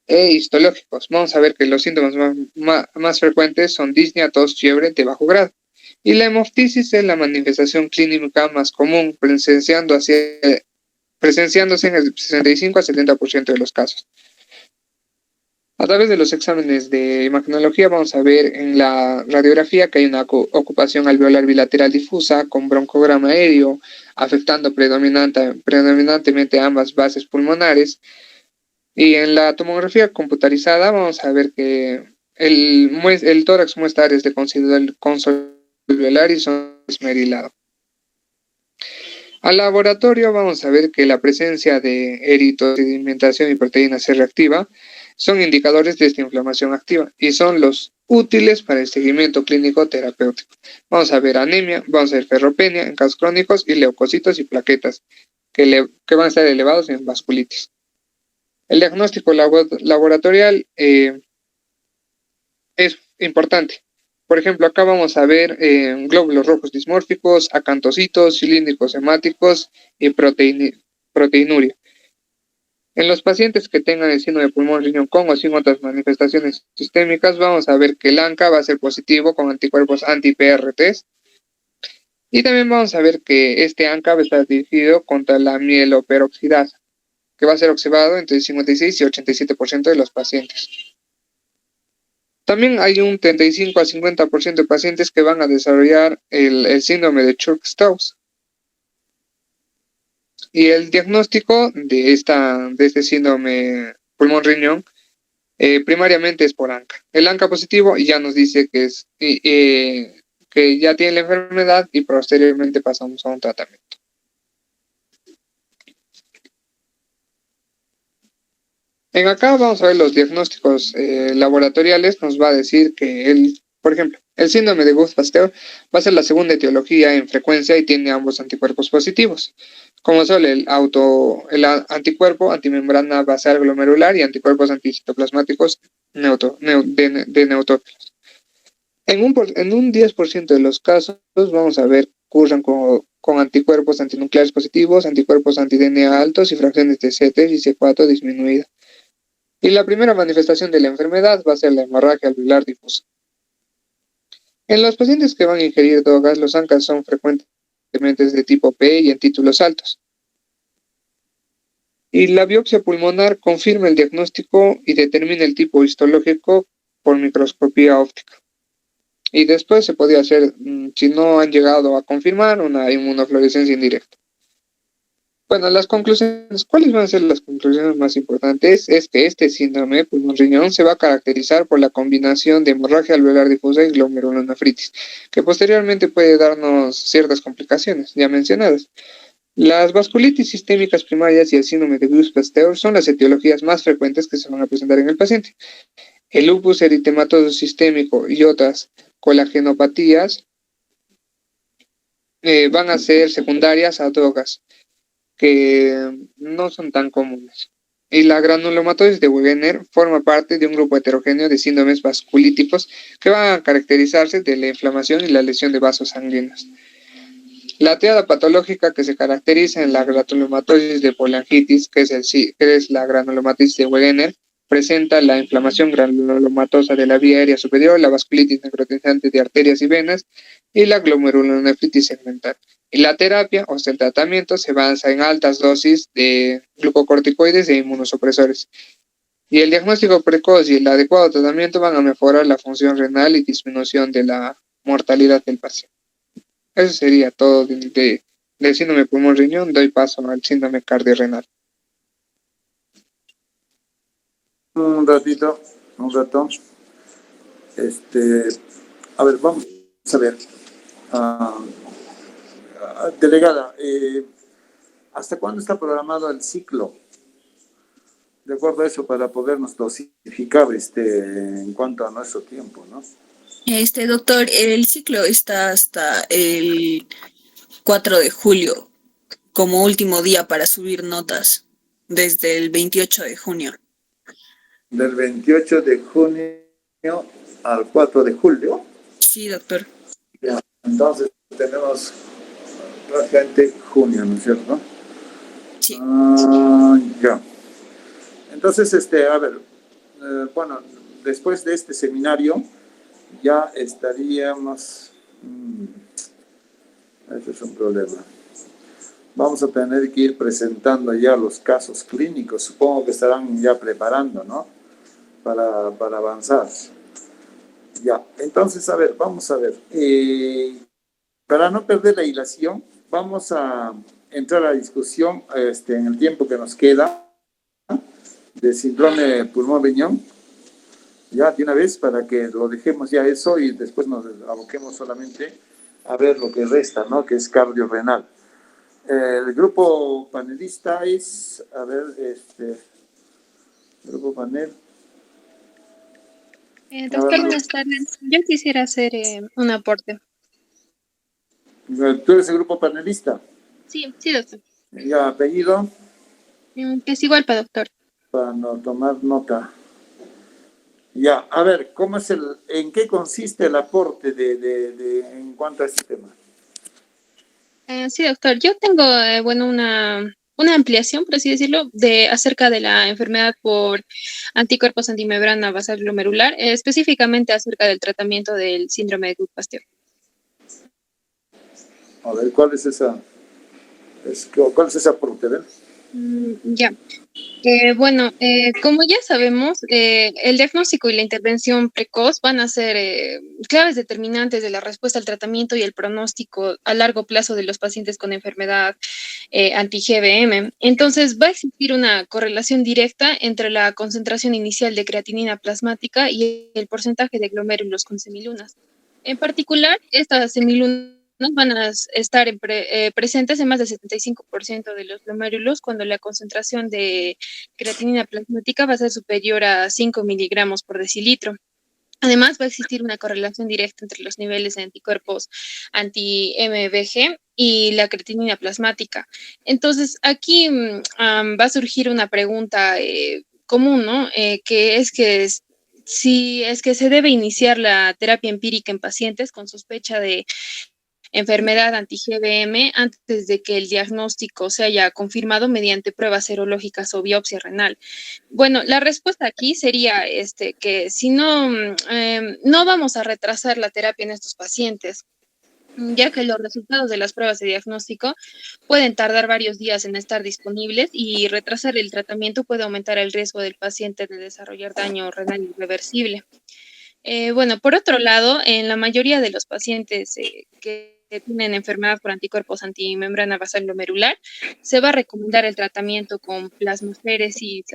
e histológicos. Vamos a ver que los síntomas más frecuentes son disnea, tos, fiebre de bajo grado. Y la hemoptisis es la manifestación clínica más común, presenciándose en el 65 a 70% de los casos. A través de los exámenes de imagenología vamos a ver en la radiografía que hay una ocupación alveolar bilateral difusa con broncograma aéreo, afectando predominantemente ambas bases pulmonares. Y en la tomografía computarizada vamos a ver que el tórax muestra áreas de consolvelar y son esmerilado. Al laboratorio vamos a ver que la presencia de eritrosedimentación y proteína C reactiva son indicadores de esta inflamación activa y son los útiles para el seguimiento clínico terapéutico. Vamos a ver anemia, vamos a ver ferropenia en casos crónicos y leucocitos y plaquetas que van a estar elevados en vasculitis. El diagnóstico laboratorial es importante. Por ejemplo, acá vamos a ver glóbulos rojos dismórficos, acantocitos, cilíndricos hemáticos y proteinuria. En los pacientes que tengan el síndrome de pulmón riñón con o sin otras manifestaciones sistémicas, vamos a ver que el ANCA va a ser positivo con anticuerpos anti-PRTs. Y también vamos a ver que este ANCA va a estar dirigido contra la mieloperoxidasa, que va a ser observado entre el 56 y 87% de los pacientes. También hay un 35 a 50% de pacientes que van a desarrollar el síndrome de Churg-Strauss. Y el diagnóstico de este síndrome pulmón-riñón primariamente es por ANCA. El ANCA positivo ya nos dice que ya tiene la enfermedad y posteriormente pasamos a un tratamiento. En acá vamos a ver los diagnósticos laboratoriales. Nos va a decir que, por ejemplo, el síndrome de Guth-Pasteur va a ser la segunda etiología en frecuencia y tiene ambos anticuerpos positivos, como son el anticuerpo antimembrana basal glomerular y anticuerpos anticitoplasmáticos de neutrófilos. En un 10% de los casos vamos a ver curran con anticuerpos antinucleares positivos, anticuerpos anti-DNA altos y fracciones de C3 y C4 disminuidas. Y la primera manifestación de la enfermedad va a ser la hemorragia alveolar difusa. En los pacientes que van a ingerir drogas, los ANCAs son frecuentemente de tipo P y en títulos altos. Y la biopsia pulmonar confirma el diagnóstico y determina el tipo histológico por microscopía óptica. Y después se podría hacer, si no han llegado a confirmar, una inmunofluorescencia indirecta. Bueno, las conclusiones, ¿cuáles van a ser las conclusiones más importantes? Es que este síndrome pulmón-riñón se va a caracterizar por la combinación de hemorragia alveolar difusa y glomerulonefritis, que posteriormente puede darnos ciertas complicaciones ya mencionadas. Las vasculitis sistémicas primarias y el síndrome de Guth-Pasteur son las etiologías más frecuentes que se van a presentar en el paciente. El lupus eritematoso sistémico y otras colagenopatías van a ser secundarias a drogas, que no son tan comunes. Y la granulomatosis de Wegener forma parte de un grupo heterogéneo de síndromes vasculíticos que van a caracterizarse de la inflamación y la lesión de vasos sanguíneos. La triada patológica que se caracteriza en la granulomatosis de polangitis, que es la granulomatosis de Wegener, presenta la inflamación granulomatosa de la vía aérea superior, la vasculitis necrotizante de arterias y venas y la glomerulonefritis segmental. Y la terapia, o sea, el tratamiento, se basa en altas dosis de glucocorticoides e inmunosupresores. Y el diagnóstico precoz y el adecuado tratamiento van a mejorar la función renal y disminución de la mortalidad del paciente. Eso sería todo del síndrome pulmón-riñón. Doy paso al síndrome cardiorrenal. Un rato. A ver, vamos a ver. Delegada, ¿hasta cuándo está programado el ciclo? De acuerdo a eso, para podernos dosificar en cuanto a nuestro tiempo, ¿no? Doctor, el ciclo está hasta el 4 de julio como último día para subir notas, desde el 28 de junio. Del 28 de junio al 4 de julio. Sí, doctor. Ya, entonces tenemos prácticamente junio, ¿no es cierto? Sí. Ya. Entonces, a ver, bueno, después de este seminario ya estaríamos... ese es un problema. Vamos a tener que ir presentando ya los casos clínicos. Supongo que estarán ya preparando, ¿no? Para avanzar. Ya, entonces, a ver, vamos a ver. Para no perder la hilación, vamos a entrar a la discusión en el tiempo que nos queda de síndrome pulmón-riñón. Ya, de una vez, para que lo dejemos ya eso y después nos aboquemos solamente a ver lo que resta, ¿no? Que es cardiorrenal. El grupo panelista es, a ver, grupo panel. Doctor, buenas tardes. Yo quisiera hacer un aporte. ¿Tú eres el grupo panelista? Sí, doctor. Ya, apellido. Que es igual para doctor. Para no tomar nota. Ya, a ver, ¿en qué consiste el aporte en cuanto a este tema? Sí, doctor. Yo tengo, una ampliación, por así decirlo, acerca de la enfermedad por anticuerpos antimembrana basal glomerular, específicamente acerca del tratamiento del síndrome de Guth-Pasteur. A ver, ¿cuál es ese aporte? Ya. Como ya sabemos, el diagnóstico y la intervención precoz van a ser claves determinantes de la respuesta al tratamiento y el pronóstico a largo plazo de los pacientes con enfermedad anti-GBM. Entonces, va a existir una correlación directa entre la concentración inicial de creatinina plasmática y el porcentaje de glomérulos con semilunas. En particular, estas semilunas van a estar presentes en más del 75% de los glomérulos cuando la concentración de creatinina plasmática va a ser superior a 5 miligramos por decilitro. Además, va a existir una correlación directa entre los niveles de anticuerpos anti-MVG y la creatinina plasmática. Entonces, aquí va a surgir una pregunta común, ¿no? Que es que si es que se debe iniciar la terapia empírica en pacientes con sospecha de enfermedad anti-GBM antes de que el diagnóstico se haya confirmado mediante pruebas serológicas o biopsia renal. Bueno, la respuesta aquí sería que si no, no vamos a retrasar la terapia en estos pacientes, ya que los resultados de las pruebas de diagnóstico pueden tardar varios días en estar disponibles y retrasar el tratamiento puede aumentar el riesgo del paciente de desarrollar daño renal irreversible. Por otro lado, en la mayoría de los pacientes que tienen enfermedad por anticuerpos antimembrana basal glomerular, se va a recomendar el tratamiento con plasmaféresis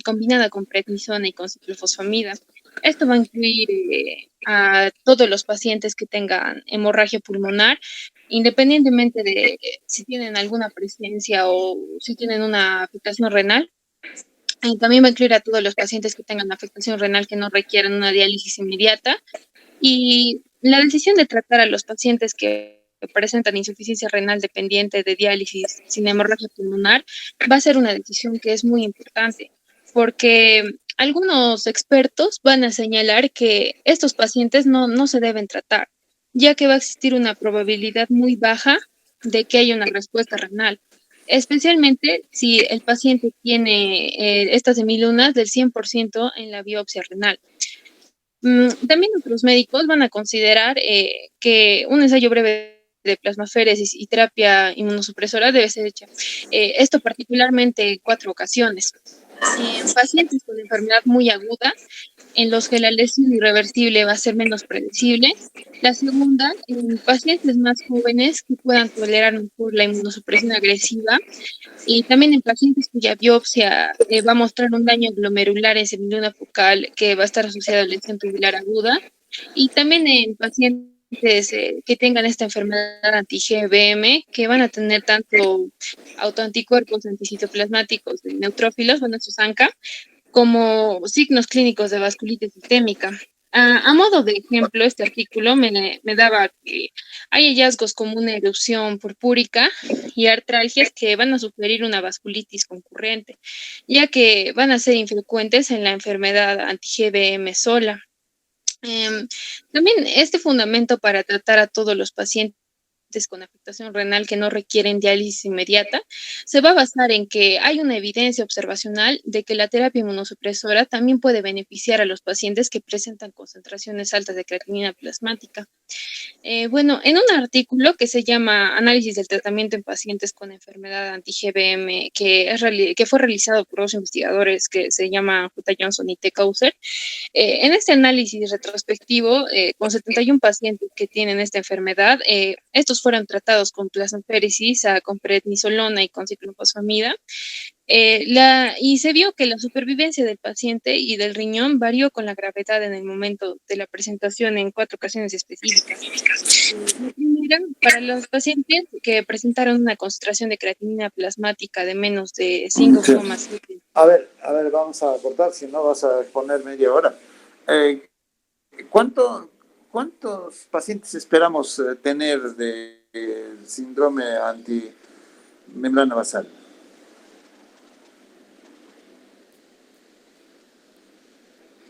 combinada con prednisona y con ciclofosfamida. Esto va a incluir a todos los pacientes que tengan hemorragia pulmonar, independientemente de si tienen alguna presencia o si tienen una afectación renal. También va a incluir a todos los pacientes que tengan afectación renal que no requieran una diálisis inmediata. Y la decisión de tratar a los pacientes que presentan insuficiencia renal dependiente de diálisis sin hemorragia pulmonar va a ser una decisión que es muy importante, porque algunos expertos van a señalar que estos pacientes no se deben tratar, ya que va a existir una probabilidad muy baja de que haya una respuesta renal, especialmente si el paciente tiene estas semilunas del 100% en la biopsia renal. También otros médicos van a considerar que un ensayo breve de plasmaféresis y terapia inmunosupresora debe ser hecha. Esto particularmente en 4 ocasiones. En pacientes con enfermedad muy aguda, en los que la lesión irreversible va a ser menos predecible. La segunda, en pacientes más jóvenes que puedan tolerar mejor la inmunosupresión agresiva y también en pacientes cuya biopsia va a mostrar un daño glomerular en semiluna focal que va a estar asociado a lesión tubular aguda y también en pacientes que tengan esta enfermedad anti-GBM, que van a tener tanto autoanticuerpos anticitoplasmáticos de neutrófilos, bueno, estos ANCA, como signos clínicos de vasculitis sistémica. A modo de ejemplo, este artículo me daba que hay hallazgos como una erupción purpúrica y artralgias que van a sugerir una vasculitis concurrente, ya que van a ser infrecuentes en la enfermedad anti-GBM sola. También este fundamento para tratar a todos los pacientes con afectación renal que no requieren diálisis inmediata, se va a basar en que hay una evidencia observacional de que la terapia inmunosupresora también puede beneficiar a los pacientes que presentan concentraciones altas de creatinina plasmática. En un artículo que se llama Análisis del tratamiento en pacientes con enfermedad anti-GBM, que fue realizado por 2 investigadores que se llaman J. Johnson y T. Kauser, en este análisis retrospectivo, con 71 pacientes que tienen esta enfermedad, estos fueron tratados con plasmaféresis, con prednisolona y con ciclofosfamida. Y se vio que la supervivencia del paciente y del riñón varió con la gravedad en el momento de la presentación en 4 ocasiones específicas. La primera, para los pacientes que presentaron una concentración de creatinina plasmática de menos de 5,7. A ver, vamos a cortar, si no vas a exponer media hora. ¿Cuántos pacientes esperamos tener de síndrome antimembrana basal?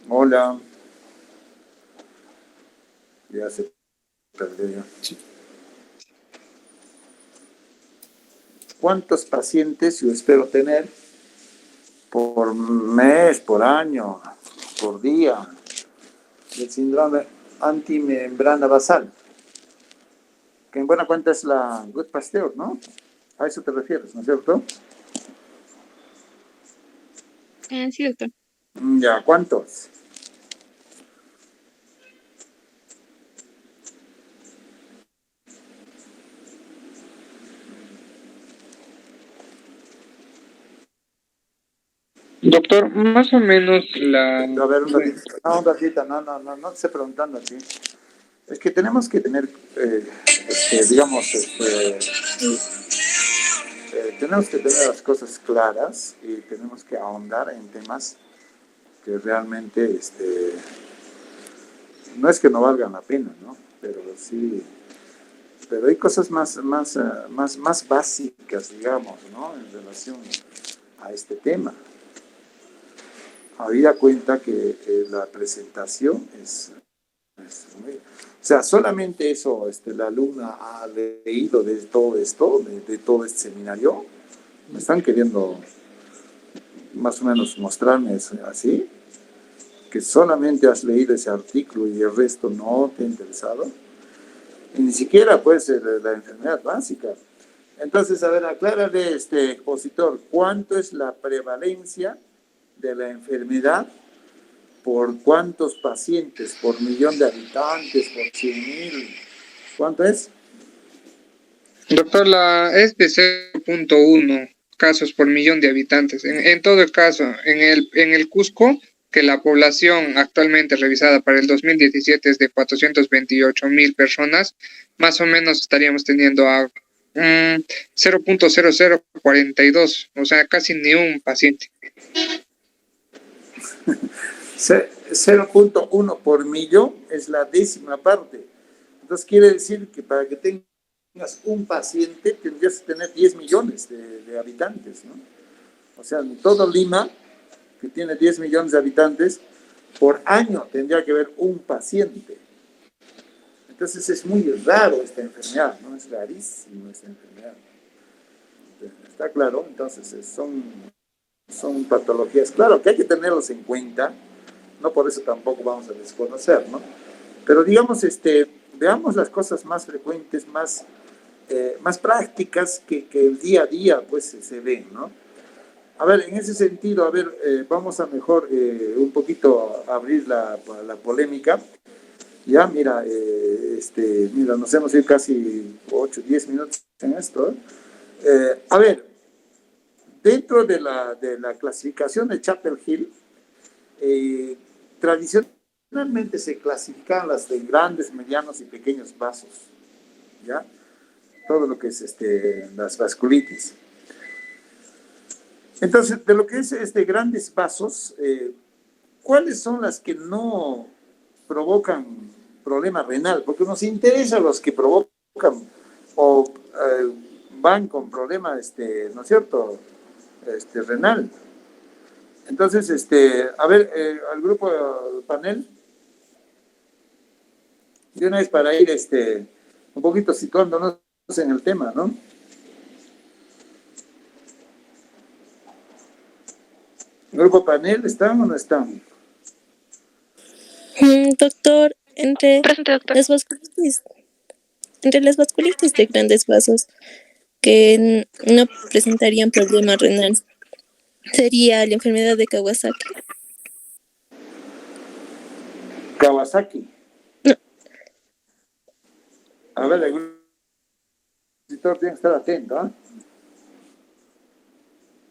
Hola. Ya se perdió. Sí. ¿Cuántos pacientes yo espero tener por mes, por año, por día del síndrome antimembrana basal? Que en buena cuenta es la Good Pasteur, ¿no? A eso te refieres, ¿no es cierto? Sí, doctor. Ya, ¿cuántos? Doctor, más o menos A ver, un ratito, no te estoy preguntando aquí. Es que tenemos que tener, digamos, tenemos que tener las cosas claras y tenemos que ahondar en temas que realmente, no es que no valgan la pena, ¿no? Pero sí, pero hay cosas más básicas, digamos, ¿no? En relación a este tema. Habida cuenta que la presentación o sea, solamente eso, la alumna ha leído de todo esto, de todo este seminario. Me están queriendo más o menos mostrarme eso, así, que solamente has leído ese artículo y el resto no te ha interesado. Y ni siquiera, pues, la enfermedad básica. Entonces, a ver, aclárale, expositor, ¿cuánto es la prevalencia de la enfermedad por cuántos pacientes, por millón de habitantes, por 100.000? ¿Cuánto es? Doctor, es de 0.1 casos por millón de habitantes. En todo el caso, en el Cusco, que la población actualmente revisada para el 2017 es de 428.000 personas, más o menos estaríamos teniendo a 0.0042, o sea, casi ni un paciente. 0.1 por millón es la décima parte. Entonces quiere decir que para que tengas un paciente tendrías que tener 10 millones de habitantes, ¿no? O sea, en todo Lima, que tiene 10 millones de habitantes, por año tendría que haber un paciente. Entonces es muy raro esta enfermedad, ¿no? Es rarísimo esta enfermedad. ¿Está claro? Entonces son patologías, claro, que hay que tenerlos en cuenta, no por eso tampoco vamos a desconocer, ¿no? Pero digamos, veamos las cosas más frecuentes, más prácticas que el día a día, pues, se ven, ¿no? A ver, en ese sentido, a ver, vamos a mejor un poquito abrir la polémica. Ya, mira, mira, nos hemos ido casi 8, 10 minutos en esto, ¿eh? A ver, dentro de la clasificación de Chapel Hill, tradicionalmente se clasifican las de grandes, medianos y pequeños vasos, ¿ya? Todo lo que es las vasculitis. Entonces, de lo que es grandes vasos, ¿cuáles son las que no provocan problema renal? Porque nos interesa los que provocan o van con problema, ¿no es cierto?, renal. Entonces, a ver, al grupo panel, de una vez para ir un poquito situándonos en el tema, ¿no? ¿Grupo panel están o no están? Doctor, Presente, doctor. entre las vasculitis de grandes vasos que no presentarían problema renal, sería la enfermedad de Kawasaki. Kawasaki. No. A ver, el visitor tiene que estar atento,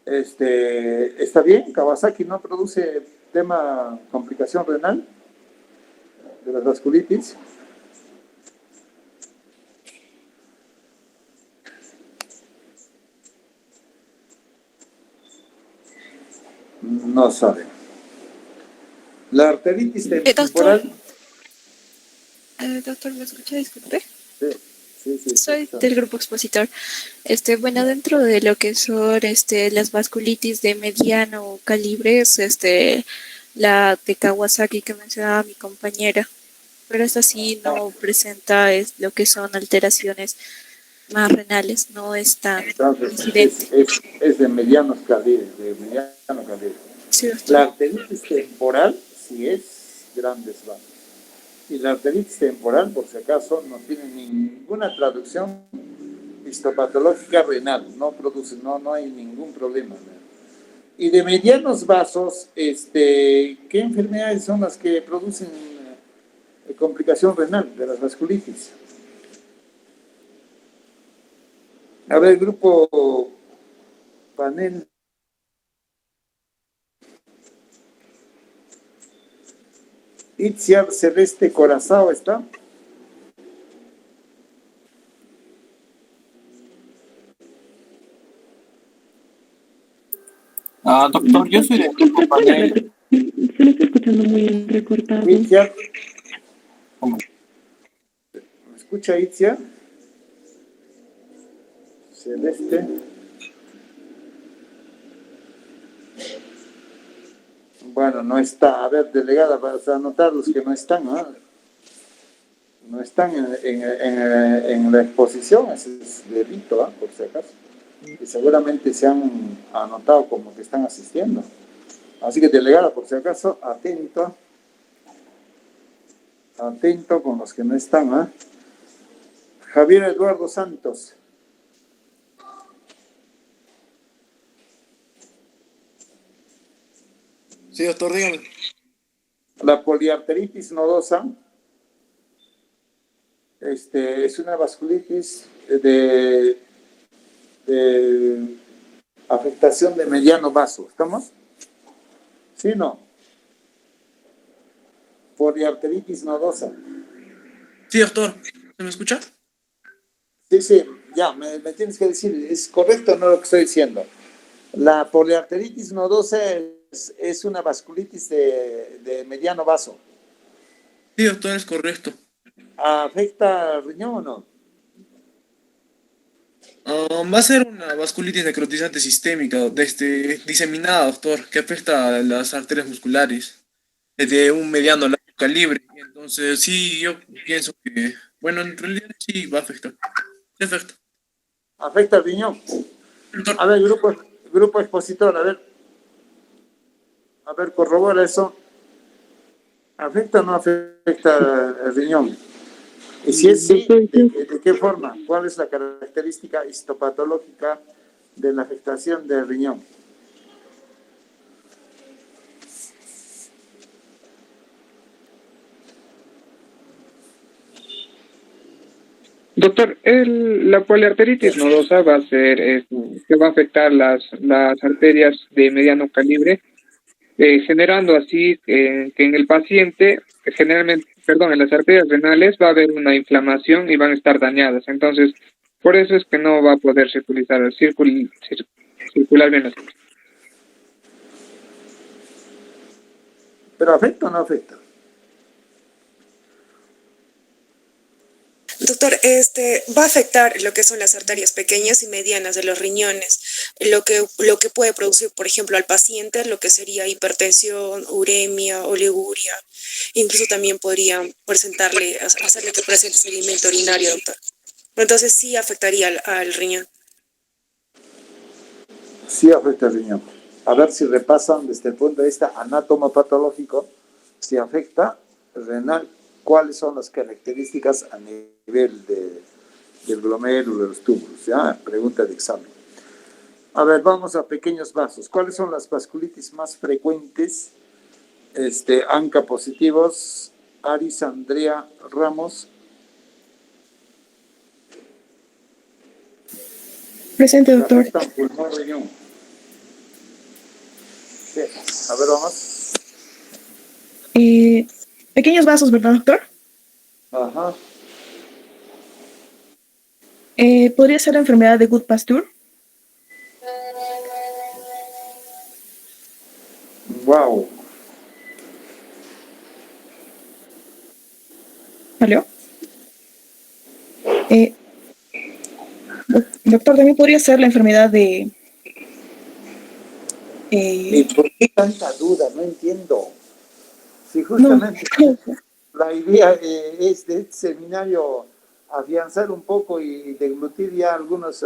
¿eh? ¿Está bien? ¿Kawasaki no produce complicación renal de las vasculitis? No sabe. La arteritis temporal. Doctor, ¿me escucha? Disculpe. Sí. Soy del grupo expositor. Bueno, dentro de lo que son las vasculitis de mediano calibre, es la de Kawasaki que mencionaba mi compañera, pero esta sí no presenta lo que son alteraciones más renales, no es tan incidente. Es de medianos calibres, Sí, La doctor. arteritis temporal sí es grandes vasos. Y la arteritis temporal, por si acaso, no tiene ninguna traducción histopatológica renal, no produce, no hay ningún problema, ¿no? Y de medianos vasos, ¿qué enfermedades son las que producen complicación renal de las vasculitis? A ver, grupo panel. Itziar Celeste Corazao está. Doctor, yo soy del grupo panel. Se lo estoy escuchando muy entrecortado. Itziar, ¿Cómo? ¿me escucha Itziar? Celeste. Bueno, no está. A ver, delegada, vas a anotar los que no están, ¿no? No están en la exposición, ese es delito, ¿eh? Por si acaso. Y seguramente se han anotado como que están asistiendo. Así que, delegada, por si acaso, atento con los que no están, ¿eh? Javier Eduardo Santos. Sí, doctor, dígame. La poliarteritis nodosa es una vasculitis de afectación de mediano vaso. ¿Estamos? ¿Sí o no? Poliarteritis nodosa. Sí, doctor. ¿Se me escucha? Sí, ya, me tienes que decir, ¿es correcto o no lo que estoy diciendo? La poliarteritis nodosa es una vasculitis de mediano vaso. Sí, doctor, es correcto. ¿Afecta al riñón o no? Va a ser una vasculitis necrotizante sistémica, diseminada, doctor, que afecta a las arterias musculares de un mediano largo calibre. Entonces, sí, yo pienso que, bueno, en realidad sí va a afectar. Sí afecta. ¿Afecta al riñón? Doctor, A ver, grupo expositor, a ver, corrobora eso. ¿Afecta o no afecta el riñón? Y si es sí, ¿de qué forma? ¿Cuál es la característica histopatológica de la afectación del riñón? Doctor, la poliarteritis nodosa va a ser, que va a afectar las arterias de mediano calibre, generando así que en el paciente, generalmente, perdón, en las arterias renales va a haber una inflamación y van a estar dañadas. Entonces, por eso es que no va a poder circular bien la sangre. ¿Pero afecta o no afecta? Doctor, va a afectar lo que son las arterias pequeñas y medianas de los riñones, lo que puede producir, por ejemplo, al paciente lo que sería hipertensión, uremia, oliguria, incluso también podría hacerle que presente sedimento urinario, doctor. Entonces sí afectaría al riñón. Sí afecta al riñón. A ver si repasan desde el punto de vista anatomopatológico, si afecta el renal, cuáles son las características a nivel del glomérulo, de los túbulos, ¿ya? Pregunta de examen. A ver, vamos a pequeños vasos. ¿Cuáles son las vasculitis más frecuentes? ANCA positivos, Aris Andrea Ramos. Presente, doctor. Pulmón, riñón. Sí. A ver, vamos. Pequeños vasos, ¿verdad, doctor? Ajá. ¿Podría ser la enfermedad de Goodpasture? Wow. ¿Aló? Doctor, también podría ser la enfermedad de... ¿Y por qué tanta duda? No entiendo. Si justamente la idea es de este seminario afianzar un poco y deglutir ya algunas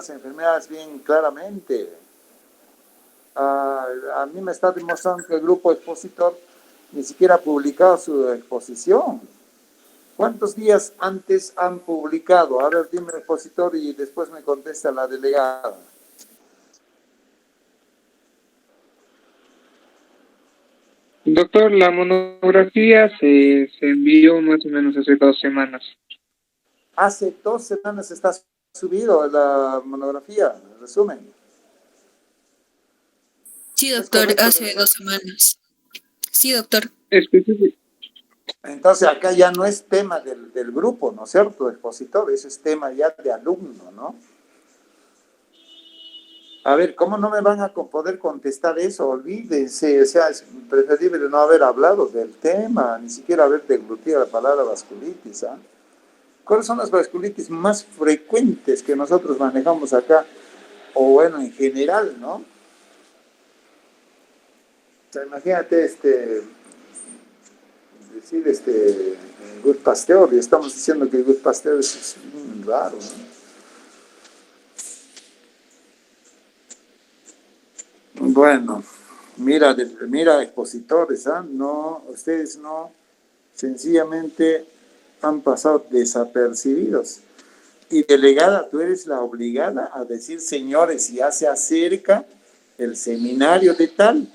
enfermedades bien claramente. A mí me está demostrando que el grupo expositor ni siquiera ha publicado su exposición. ¿Cuántos días antes han publicado? A ver, dime expositor y después me contesta la delegada. Doctor, la monografía se envió más o menos hace 2 semanas. Hace 2 semanas está subido la monografía, el resumen. Sí, ¿Es doctor, correcto, hace verdad? 2 semanas. Sí, doctor. Específico. Entonces acá ya no es tema del grupo, ¿no es cierto? Expositor, eso es tema ya de alumno, ¿no? A ver, ¿cómo no me van a poder contestar eso? Olvídense, o sea, es preferible no haber hablado del tema, ni siquiera haber deglutido la palabra vasculitis, ¿ah? ¿Cuáles son las vasculitis más frecuentes que nosotros manejamos acá? O bueno, en general, ¿no? O sea, imagínate decir Gut Pasteur, y estamos diciendo que el Gut Pasteur es raro, ¿no? Bueno, mira expositores, ¿ah? No, ustedes no, sencillamente han pasado desapercibidos. Y delegada, tú eres la obligada a decir, señores, ya se acerca el seminario de tal,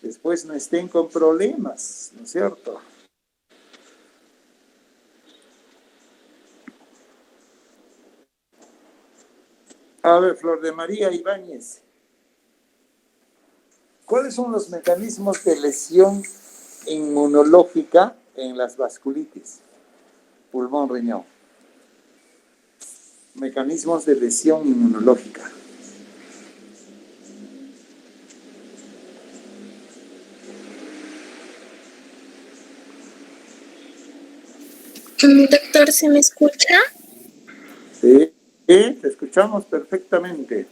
después no estén con problemas, ¿no es cierto? A ver, Flor de María Ibáñez, ¿cuáles son los mecanismos de lesión inmunológica en las vasculitis? Pulmón, riñón. Mecanismos de lesión inmunológica. Doctor, ¿se me escucha? Sí, te escuchamos perfectamente.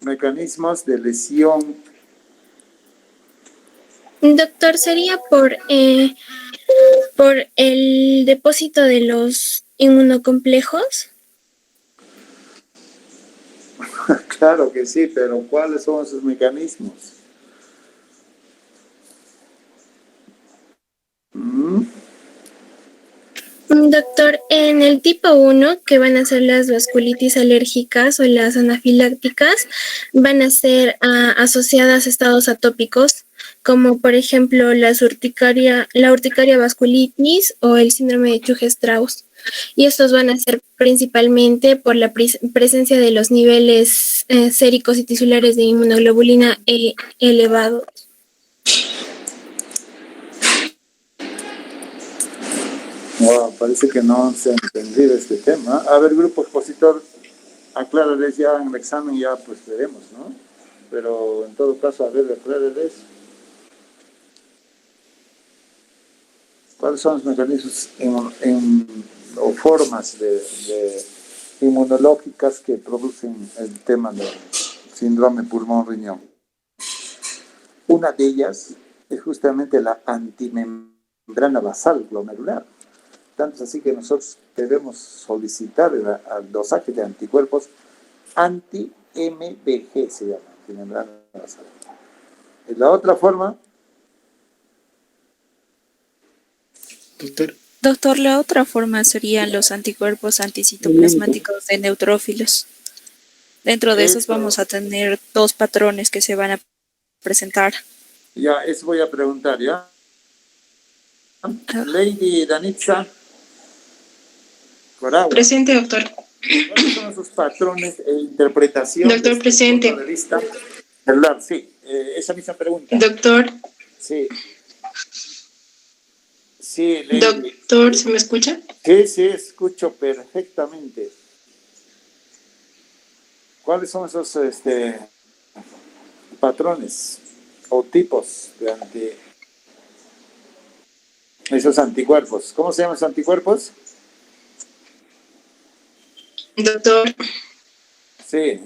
Mecanismos de lesión. Doctor, sería por el depósito de los inmunocomplejos. Claro que sí, pero ¿cuáles son sus mecanismos? Doctor, en el tipo 1, que van a ser las vasculitis alérgicas o las anafilácticas, van a ser asociadas a estados atópicos, como por ejemplo la urticaria vasculitis o el síndrome de Churg-Strauss. Y estos van a ser principalmente por la presencia de los niveles séricos y tisulares de inmunoglobulina E elevados. Wow, parece que no se ha entendido este tema. A ver, grupo expositor, aclárales ya en el examen, ya pues veremos, ¿no? Pero en todo caso, a ver, aclárales. ¿Cuáles son los mecanismos o formas de inmunológicas que producen el tema del síndrome pulmón-riñón? Una de ellas es justamente la antimembrana basal glomerular. Tanto es así que nosotros debemos solicitar el dosaje de anticuerpos anti-MBG, se llama, antimembrana basal. Y la otra forma... Doctor, la otra forma serían los anticuerpos anticitoplasmáticos de neutrófilos. Dentro de esos vamos a tener 2 patrones que se van a presentar. Ya, eso voy a preguntar, ¿ya? Lady Danitza Coragua. Presente, doctor. ¿Cuáles son sus patrones e interpretación? Doctor, presente. Punto de vista celular? Sí, esa misma pregunta. Doctor. Sí. Sí, Lady. Doctor, ¿se me escucha? Sí, escucho perfectamente. ¿Cuáles son esos patrones o tipos de esos anticuerpos? ¿Cómo se llaman esos anticuerpos? Doctor. Sí.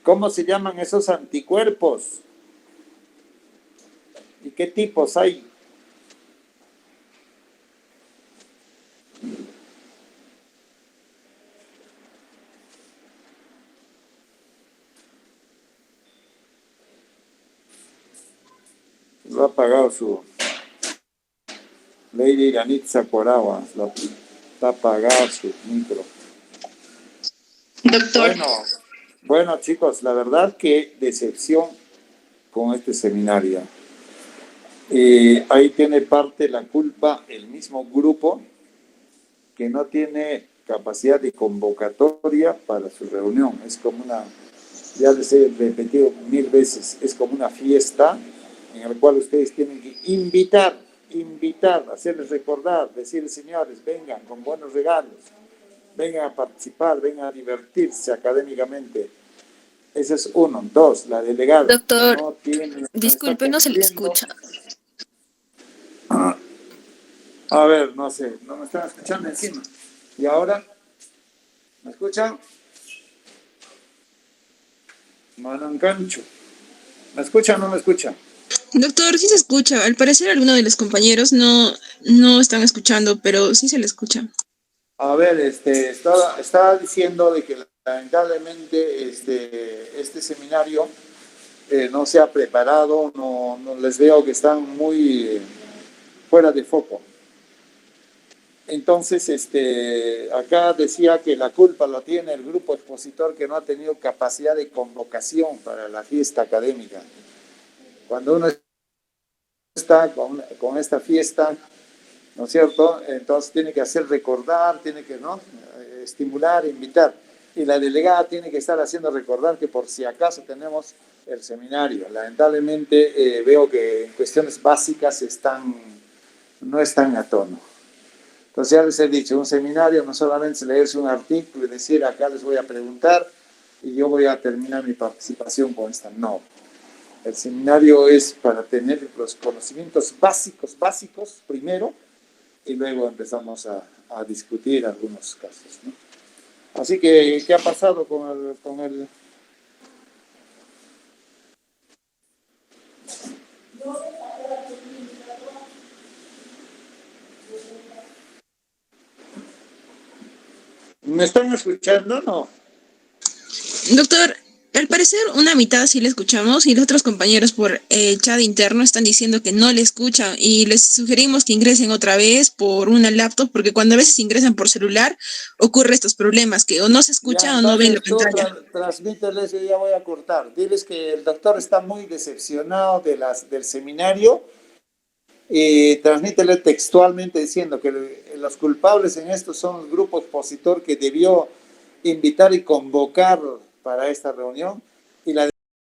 ¿Cómo se llaman esos anticuerpos? ¿Y qué tipos hay? Lo ha apagado su Lady Ganitza Coragua. Está apagado su micro. Doctor. Bueno, Bueno, chicos, la verdad que decepción con este seminario. Ahí tiene parte la culpa el mismo grupo que no tiene capacidad de convocatoria para su reunión. Es como una, ya les he repetido 1000 veces, es como una fiesta en la cual ustedes tienen que invitar, hacerles recordar, decirles, señores, vengan con buenos regalos, vengan a participar, vengan a divertirse académicamente. Ese es uno. Dos, la delegada. Doctor, no tiene, disculpe, no se le cumpliendo. escucha. A ver, no sé, no me están escuchando encima. ¿Y ahora? ¿Me escuchan? Manancancho. ¿Me escuchan o no me escuchan? Doctor, sí se escucha. Al parecer algunos de los compañeros no están escuchando, pero sí se le escucha. A ver, estaba diciendo de que lamentablemente este seminario no se ha preparado, no les veo que están muy fuera de foco. Entonces, acá decía que la culpa la tiene el grupo expositor que no ha tenido capacidad de convocación para la fiesta académica. Cuando uno está con esta fiesta, ¿no es cierto? Entonces tiene que hacer recordar, tiene que estimular, invitar. Y la delegada tiene que estar haciendo recordar que por si acaso tenemos el seminario. Lamentablemente veo que en cuestiones básicas no están a tono. Entonces ya les he dicho, un seminario no solamente es leerse un artículo y decir acá les voy a preguntar y yo voy a terminar mi participación con esta. No. El seminario es para tener los conocimientos básicos primero y luego empezamos a discutir algunos casos, ¿no? Así que, ¿qué ha pasado con el... ¿Me están escuchando? No. Doctor, al parecer una mitad sí le escuchamos y los otros compañeros por el chat interno están diciendo que no le escuchan y les sugerimos que ingresen otra vez por una laptop porque cuando a veces ingresan por celular ocurre estos problemas que o no se escucha o no ven la pantalla. Transmíteles, yo ya voy a cortar. Diles que el doctor está muy decepcionado del seminario y transmítele textualmente diciendo que los culpables en esto son el grupo expositor que debió invitar y convocar para esta reunión y la